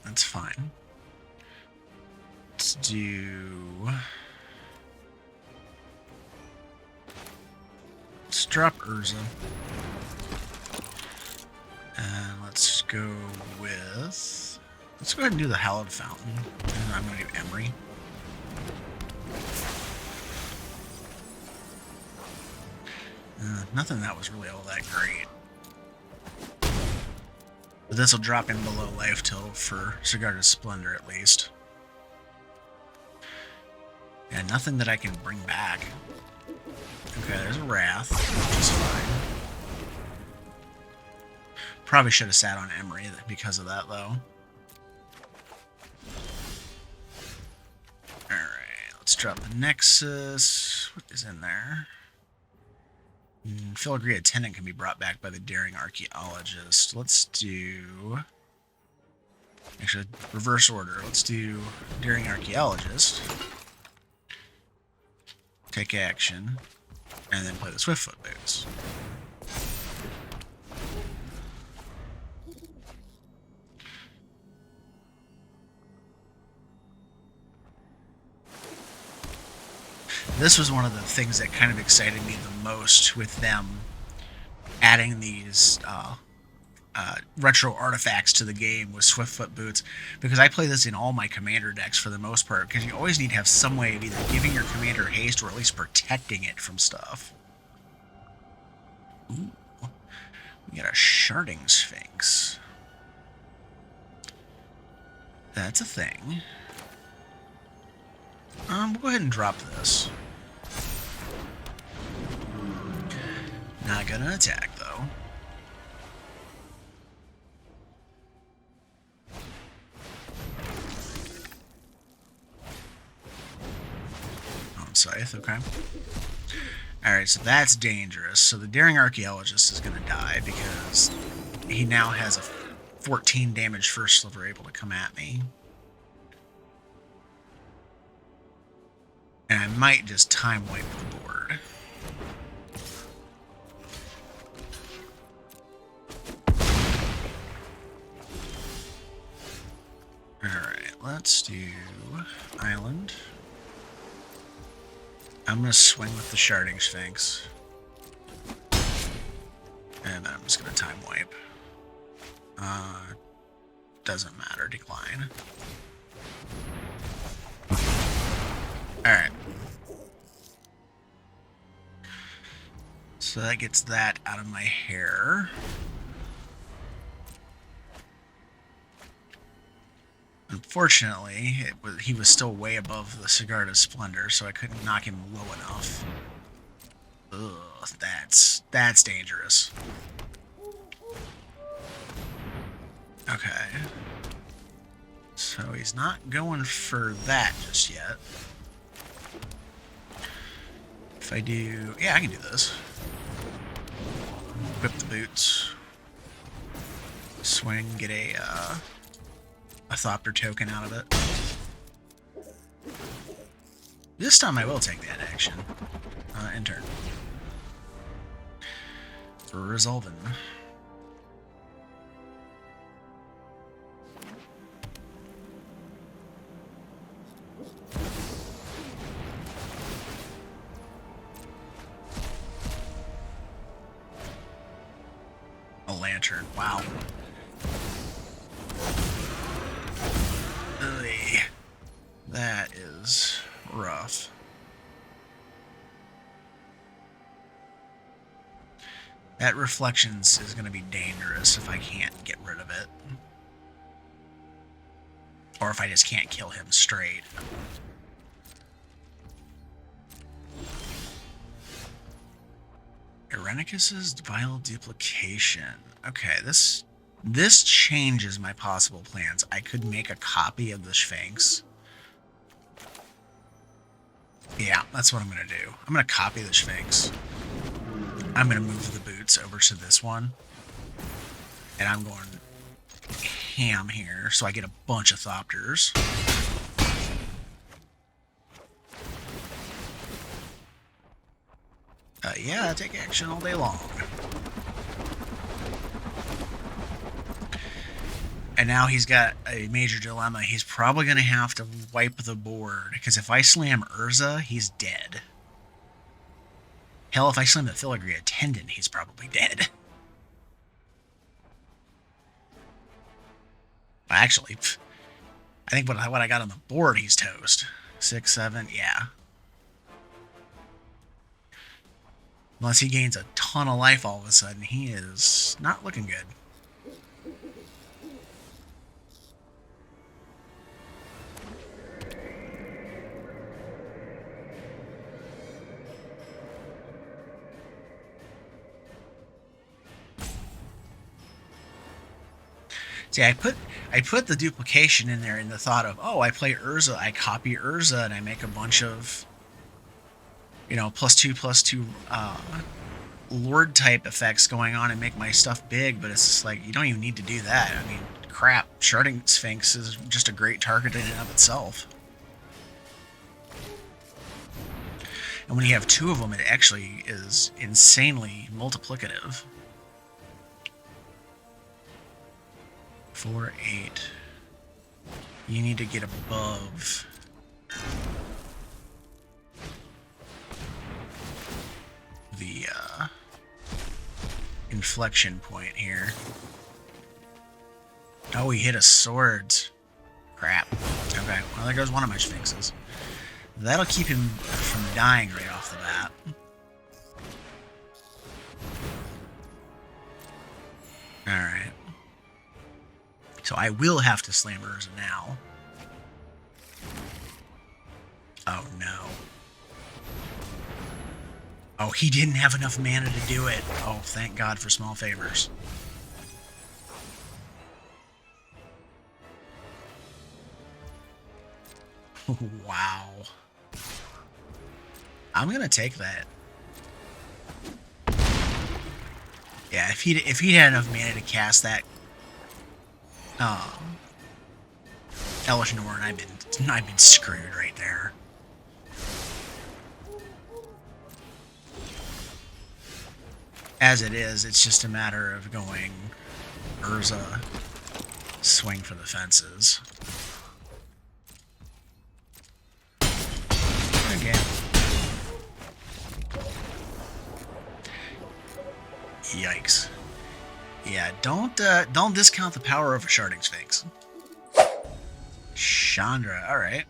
A: That's fine. Let's do... Let's drop Urza. And let's go with... Let's go ahead and do the Hallowed Fountain. And I'm going to do Emery. Nothing that was really all that great. But this will drop in below life total for Sigarda's Splendor at least. And nothing that I can bring back. Okay, there's a Wrath, which is fine. Probably should have sat on Emery because of that, though. Alright, let's drop the Nexus. What is in there? Filigree Attendant can be brought back by the Daring Archaeologist. Let's do... Actually, reverse order. Let's do Daring Archaeologist. Take action. And then play the Swiftfoot Boots. This was one of the things that kind of excited me the most with them adding these retro artifacts to the game with Swiftfoot Boots, because I play this in all my commander decks for the most part, because you always need to have some way of either giving your commander haste or at least protecting it from stuff. Ooh. We got a Sharding Sphinx. That's a thing. We'll go ahead and drop this. Not gonna attack, though. Scythe, okay. Alright, so that's dangerous. So the Daring Archaeologist is going to die because he now has a 14 damage First Sliver able to come at me. And I might just time wipe the board. Alright, let's do Island. I'm going to swing with the Sharding Sphinx. And I'm just going to time wipe. Doesn't matter, decline. Alright. So that gets that out of my hair. Unfortunately, he was still way above the Sigarda's Splendor, so I couldn't knock him low enough. Ugh, that's dangerous. Okay. So he's not going for that just yet. If I do... Yeah, I can do this. Whip the boots. Swing, get a Thopter token out of it. This time I will take that action. End turn. For resolving. A lantern. Wow. That is rough. That Reflections is going to be dangerous if I can't get rid of it. Or if I just can't kill him straight. Irenicus's Vile Duplication. Okay, this changes my possible plans. I could make a copy of the Sphinx. Yeah, that's what I'm going to do. I'm going to copy the Sphinx. I'm going to move the boots over to this one. And I'm going ham here, so I get a bunch of Thopters. Yeah, take action all day long. And now he's got a major dilemma. He's probably going to have to wipe the board, because if I slam Urza, he's dead. Hell, if I slam the Filigree Attendant, he's probably dead. Actually, I think what I got on the board, he's toast. 6, 7, yeah. Unless he gains a ton of life all of a sudden, he is not looking good. See, I put the duplication in there in the thought of, oh, I play Urza, I copy Urza, and I make a bunch of, you know, +2/+2 Lord type effects going on and make my stuff big, but it's just like, you don't even need to do that. I mean, crap, Sharding Sphinx is just a great target in and of itself. And when you have two of them, it actually is insanely multiplicative. 4, 8. You need to get above the inflection point here. Oh, he hit a sword. Crap. Okay, well, there goes one of my Sphinxes. That'll keep him from dying right off the bat. So I will have to slam Urza now. Oh no. Oh, he didn't have enough mana to do it. Oh, thank God for small favors. Wow. I'm gonna take that. Yeah, if he had enough mana to cast that Elesh Norn, I've been screwed right there. As it is, it's just a matter of going Urza, swing for the fences. Again. Yikes. Yeah, don't discount the power of a Sharding Sphinx. Chandra, alright.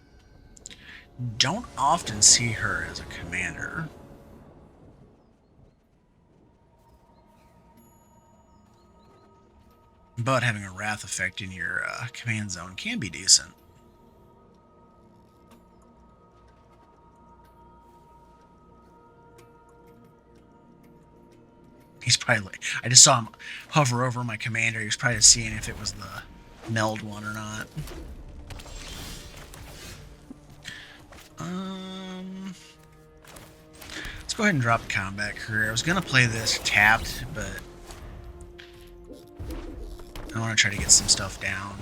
A: Don't often see her as a commander. But having a Wrath effect in your command zone can be decent. He's probably like, I just saw him hover over my commander. He was probably seeing if it was the meld one or not. Let's go ahead and drop Combat Career. I was going to play this tapped, but I want to try to get some stuff down.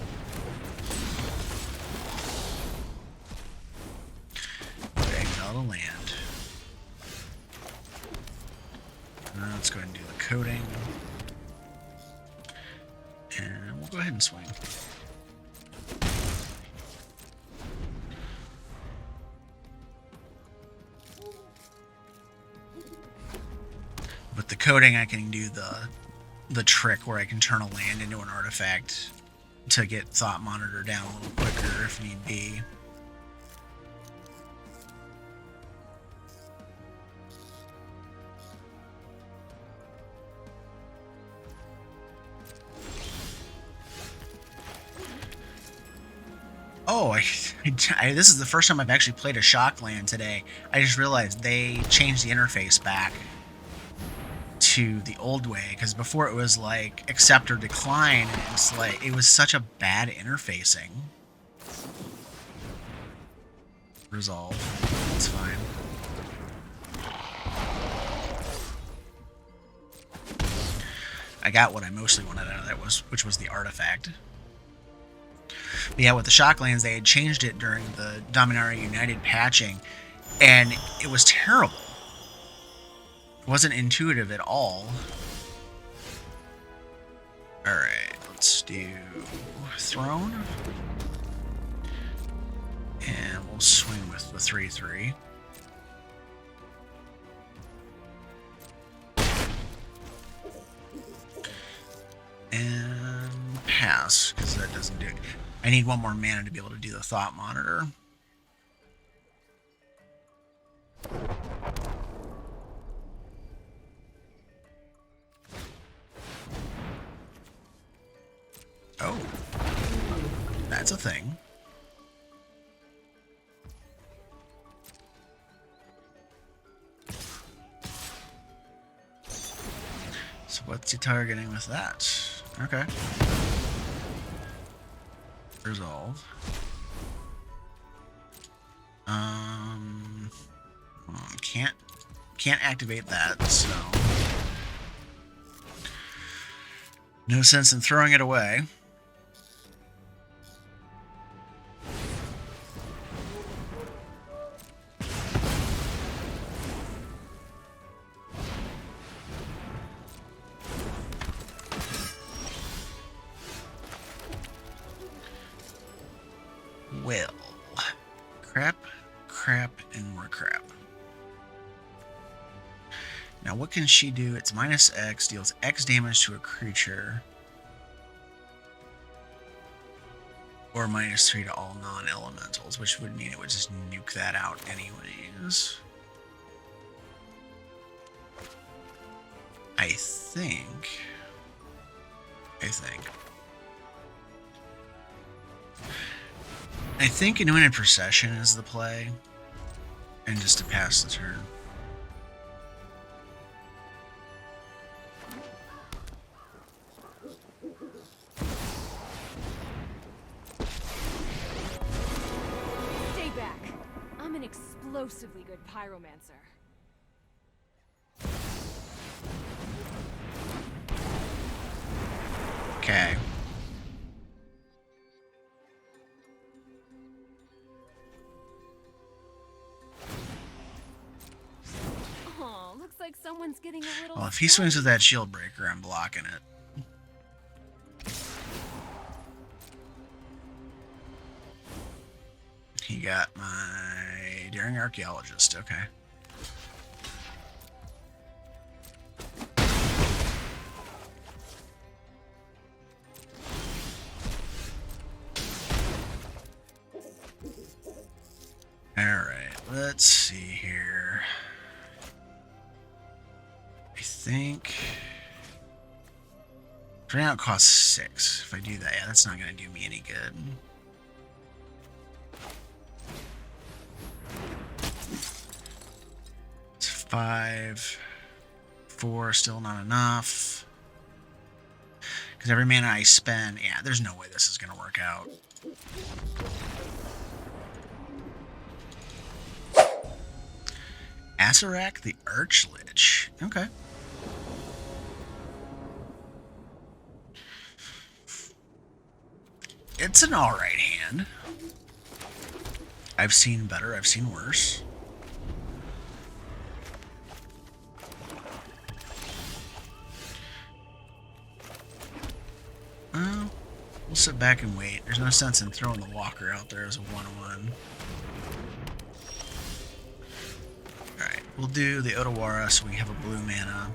A: Exile the land. Let's go ahead and do the coding. And we'll go ahead and swing. With the coding, I can do the trick where I can turn a land into an artifact to get Thought Monitor down a little quicker if need be. Oh, this is the first time I've actually played a shock land today. I just realized they changed the interface back to the old way, because before it was like accept or decline, and it's like it was such a bad interfacing. Resolve. It's fine. I got what I mostly wanted out of that, which was the artifact. But yeah, with the Shocklands, they had changed it during the Dominaria United patching, and it was terrible. It wasn't intuitive at all. Alright, let's do Throne. And we'll swing with the 3/3. And pass, because that doesn't do it. I need one more mana to be able to do the Thought Monitor. Oh. That's a thing. So what's he targeting with that? Okay. Resolve. Can't activate that, so no sense in throwing it away. Well, crap, and more crap. Now, what can she do? It's -X, deals X damage to a creature. Or -3 to all non-elementals, which would mean it would just nuke that out anyways. I think. I think Anointed Procession is the play. And just to pass the turn.
C: Stay back. I'm an explosively good pyromancer.
A: Okay.
C: Oh, looks like someone's getting a little.
A: Well, if he swings with that shield breaker, I'm blocking it. He got my Daring Archaeologist, okay. Alright, let's see here. I think... right now it costs 6. If I do that, yeah, that's not going to do me any good. It's 5. 4, still not enough. Because every mana I spend, yeah, there's no way this is going to work out. Acererak the Archlich. Okay. It's an alright hand. I've seen better, I've seen worse. Well, we'll sit back and wait. There's no sense in throwing the walker out there as a 1-1. Alright, we'll do the Otawara so we have a blue mana.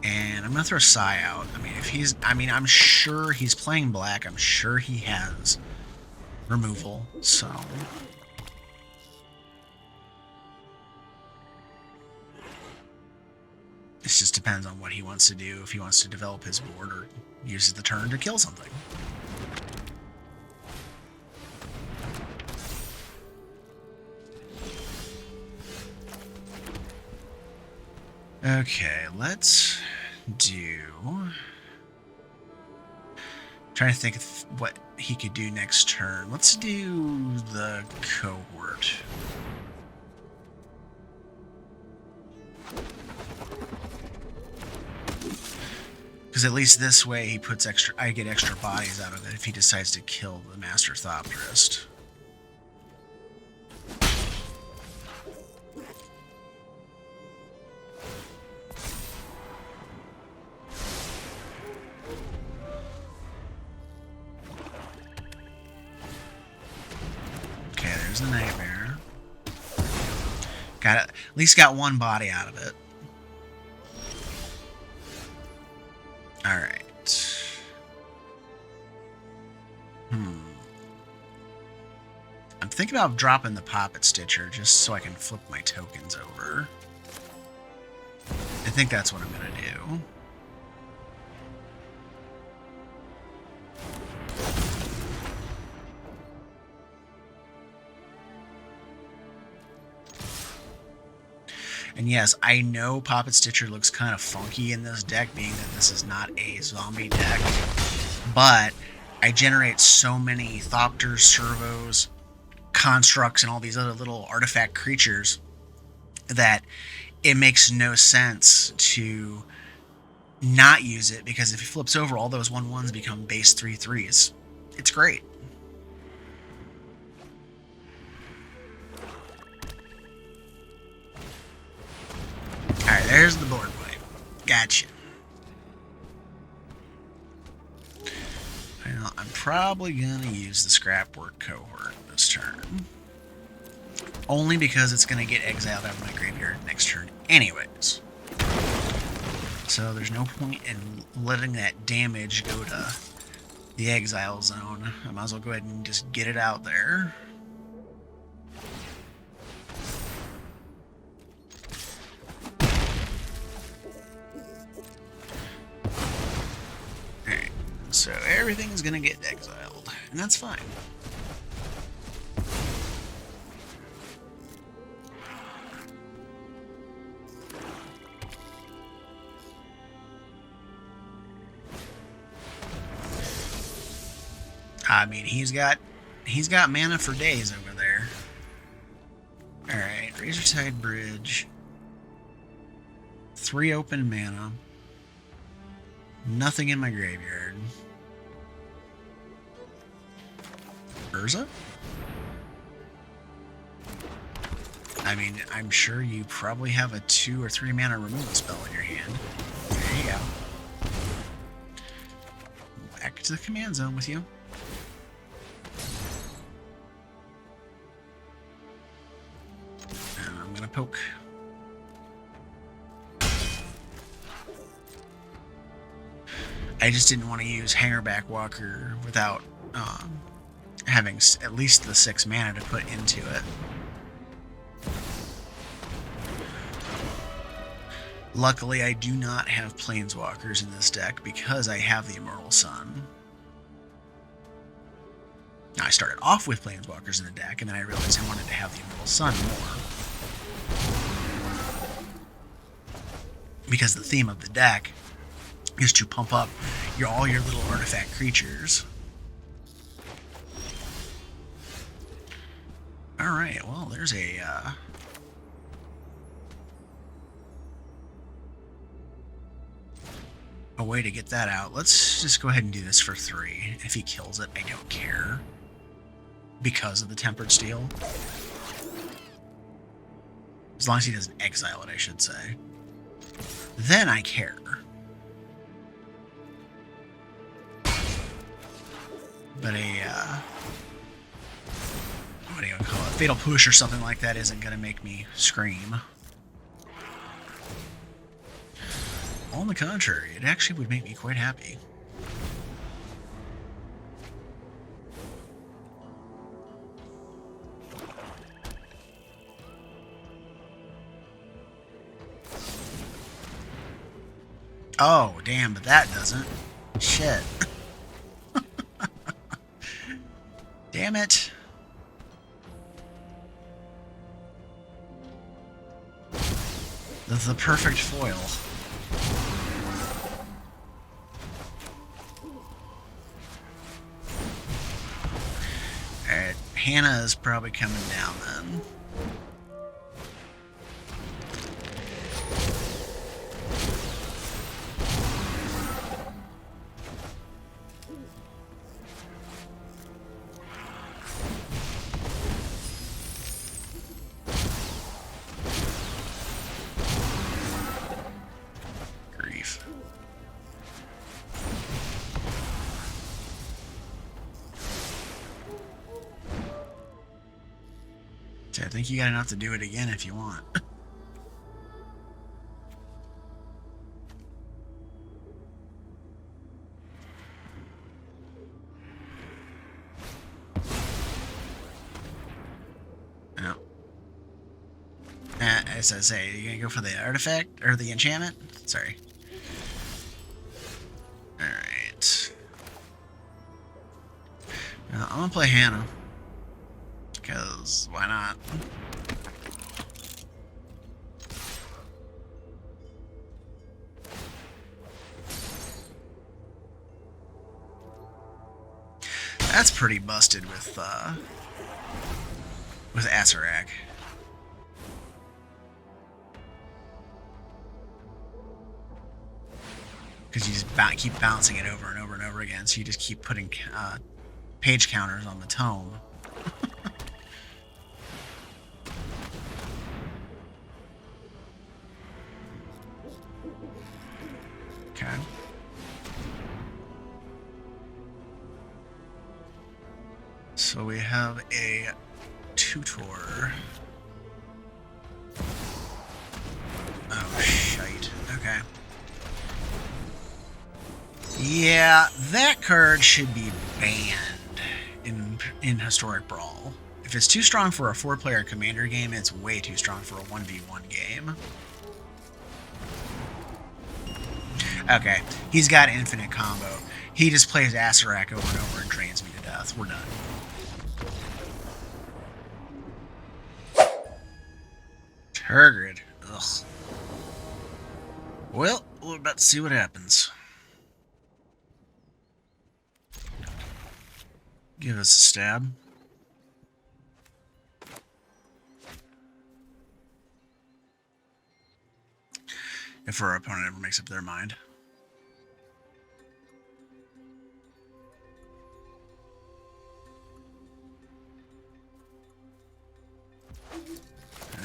A: And I'm going to throw Sai out. I mean, if he's... I mean, I'm sure he's playing black. I'm sure he has removal, so... This just depends on what he wants to do. If he wants to develop his board or uses the turn to kill something. Okay, let's do... trying to think of what he could do next turn. Let's do the cohort. Because at least this way he puts extra... I get extra bodies out of it if he decides to kill the Master Thopterist. Okay, there's the Nightmare. Got it. At least got one body out of it. Alright. I'm thinking about dropping the Poppet Stitcher just so I can flip my tokens over. I think that's what I'm going to do. And yes, I know Poppet Stitcher looks kind of funky in this deck, being that this is not a zombie deck. But I generate so many Thopters, Servos, Constructs, and all these other little artifact creatures that it makes no sense to not use it, because if he flips over, all those 1/1s become base 3/3s. It's great. Alright, there's the board wipe. Gotcha. Well, I'm probably gonna use the Scrapwork cohort this turn. Only because it's gonna get exiled out of my graveyard next turn anyways. So there's no point in letting that damage go to the exile zone. I might as well go ahead and just get it out there. So everything's gonna get exiled, and that's fine. I mean, he's got mana for days over there. Alright, Razortide Bridge. 3 open mana. Nothing in my graveyard. Urza? I mean, I'm sure you probably have a 2 or 3 mana removal spell in your hand. There you go. Back to the command zone with you. And I'm gonna poke. I just didn't want to use Hangerback Walker without having at least the 6 mana to put into it. Luckily, I do not have Planeswalkers in this deck because I have the Immortal Sun. Now, I started off with Planeswalkers in the deck, and then I realized I wanted to have the Immortal Sun more. Because the theme of the deck is to pump up all your little artifact creatures. Alright, well, there's a way to get that out. Let's just go ahead and do this for 3. If he kills it, I don't care. Because of the Tempered Steel. As long as he doesn't exile it, I should say. Then I care. But what do you call it? Fatal Push or something like that isn't going to make me scream. On the contrary, it actually would make me quite happy. Oh, damn, but that doesn't. Shit. Damn it. The perfect foil. Alright, Hannah is probably coming down then. I think you got enough to do it again if you want. No. As I say, you gonna go for the artifact or the enchantment? Sorry. Alright. I'm gonna play Hannah. Because why not? That's pretty busted with Acererak. Because you just keep bouncing it over and over and over again, so you just keep putting page counters on the tome. Okay. So we have a tutor. Oh, shite. Okay. Yeah, that card should be banned in Historic Brawl. If it's too strong for a 4-player commander game, it's way too strong for a 1v1 game. Okay, he's got infinite combo. He just plays Acererak over and over and drains me to death. We're done. Tergrid. Ugh. Well, we're about to see what happens. Give us a stab. If our opponent ever makes up their mind.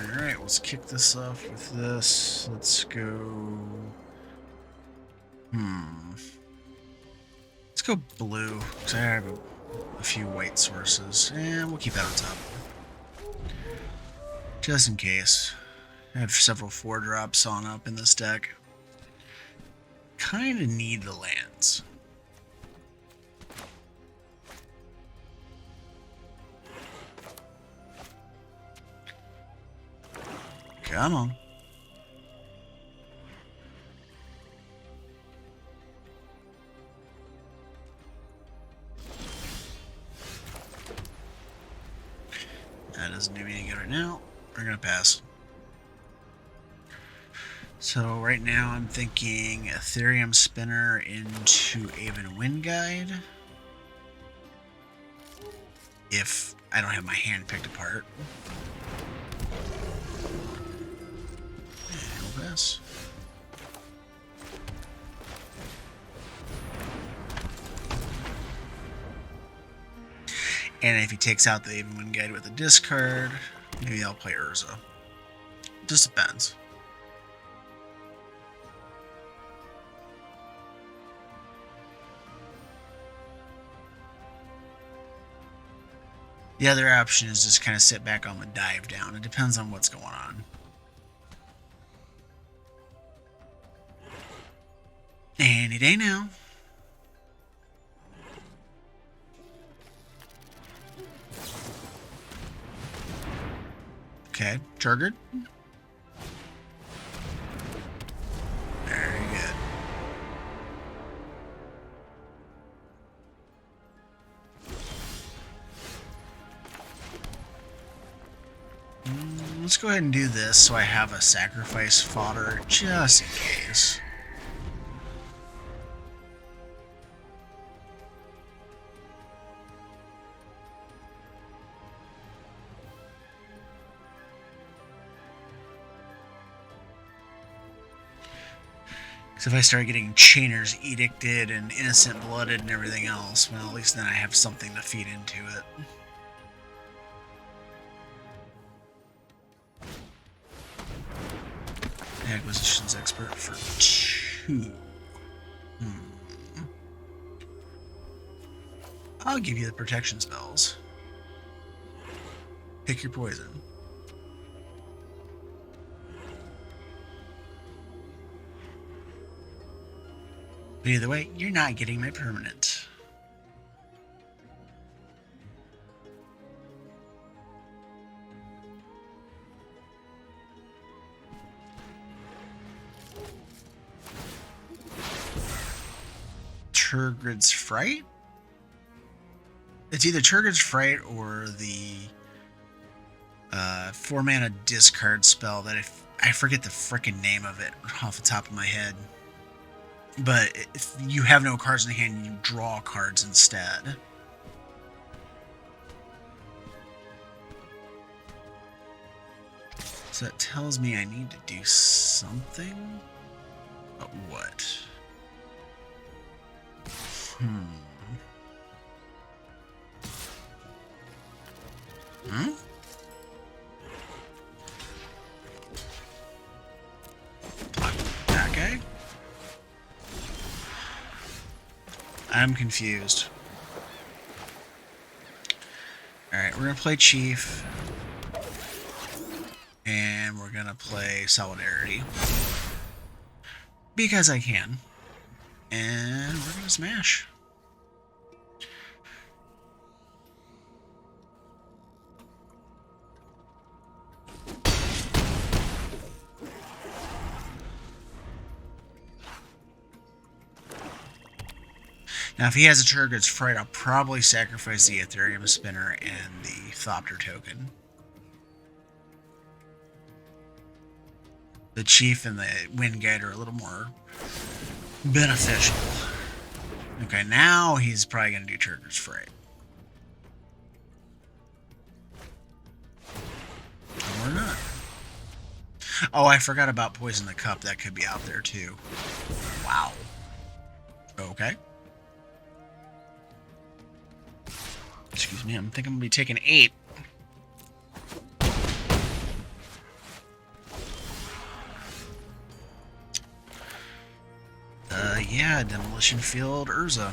A: Alright, let's kick this off with this. Let's go... Let's go blue, because I have a few white sources. And we'll keep that on top. Just in case. I have several 4-drops on up in this deck. Kinda need the lands. Come on. That doesn't do me any good right now. We're gonna pass. So right now I'm thinking Ethereum Spinner into Aven Wind Guide. If I don't have my hand picked apart. And we'll pass. And if he takes out the Aven Wind Guide with a discard, maybe I'll play Urza. Just depends. The other option is just kind of sit back on the dive down. It depends on what's going on. Any day now. Okay, Tergrid. Very good. Let's go ahead and do this so I have a sacrifice fodder just in case. Because if I start getting Chainer's Edicted and Innocent Blooded and everything else, well, at least then I have something to feed into it. Acquisitions Expert for 2. I'll give you the protection spells. Pick your poison. But either way, you're not getting my permanent. Tergrid's Fright? It's either Tergrid's Fright or the 4-mana discard spell that I forget the frickin' name of it off the top of my head. But if you have no cards in hand, you draw cards instead. So that tells me I need to do something. But what? That guy? I'm confused. Alright, we're gonna play Chief. And we're gonna play Solidarity. Because I can. And we're gonna smash. Now, if he has a Tergrid's Fright, I'll probably sacrifice the Ethereum Spinner and the Thopter token. The Chief and the Wind Guide are a little more beneficial. Okay, now he's probably going to do Tergrid's Fright. Oh, I forgot about Poison the Cup. That could be out there too. Wow. Okay. Excuse me, I'm thinking I'm going to be taking 8. Yeah, Demolition Field, Urza.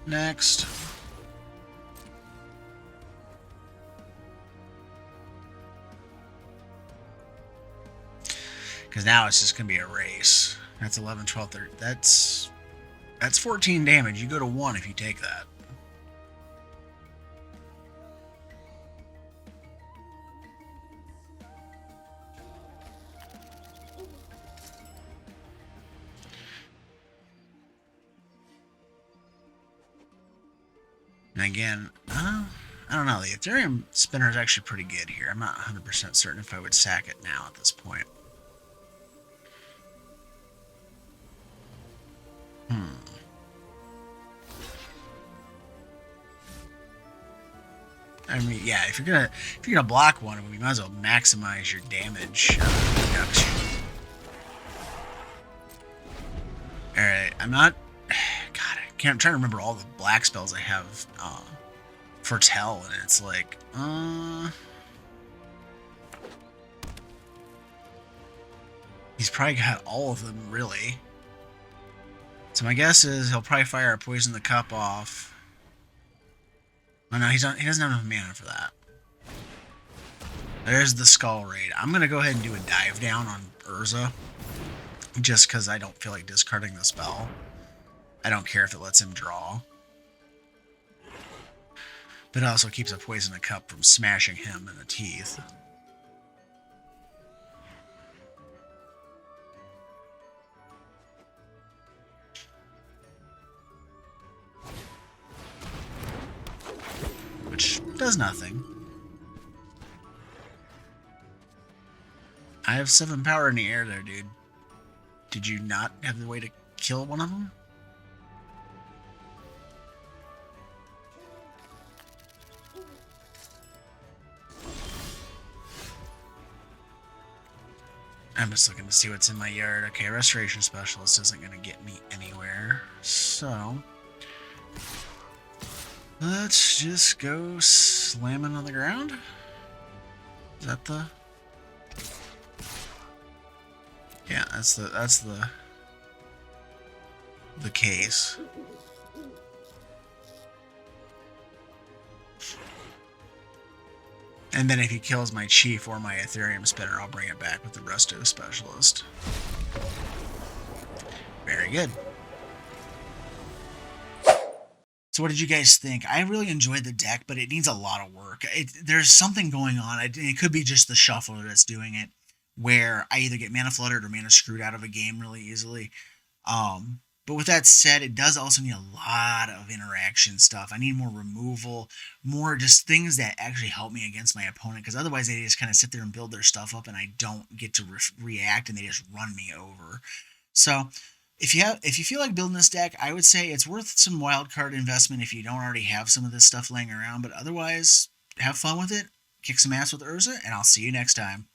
A: Next. Because now it's just going to be a race. That's 11, 12, 13. That's 14 damage. You go to 1 if you take that. And again, I don't know. The Ethereum spinner is actually pretty good here. I'm not 100% certain if I would sack it now at this point. I mean, yeah, if you're gonna block one, we might as well maximize your damage reduction. All right, I'm not. God, I'm trying to remember all the black spells I have. Foretell, and it's like, he's probably got all of them, really. So my guess is he'll probably fire a Poison the Cup off. Oh no, he doesn't have enough mana for that. There's the Skull Raid. I'm gonna go ahead and do a dive down on Urza, just because I don't feel like discarding the spell. I don't care if it lets him draw. But it also keeps a Poison the Cup from smashing him in the teeth. Which does nothing. I have 7 power in the air there, dude. Did you not have the way to kill one of them? I'm just looking to see what's in my yard. Okay, Restoration Specialist isn't going to get me anywhere. So, let's just go slamming on the ground. Is that the... Yeah, that's the case. And then if he kills my Chief or my Ethereum Spinner, I'll bring it back with the Resto Specialist. Very good. So what did you guys think? I really enjoyed the deck, but it needs a lot of work. There's something going on. It could be just the shuffler that's doing it, where I either get mana flooded or mana screwed out of a game really easily. But with that said, it does also need a lot of interaction stuff. I need more removal, more just things that actually help me against my opponent, because otherwise they just kind of sit there and build their stuff up, and I don't get to react, and they just run me over. So if you feel like building this deck, I would say it's worth some wildcard investment if you don't already have some of this stuff laying around. But otherwise, have fun with it, kick some ass with Urza, and I'll see you next time.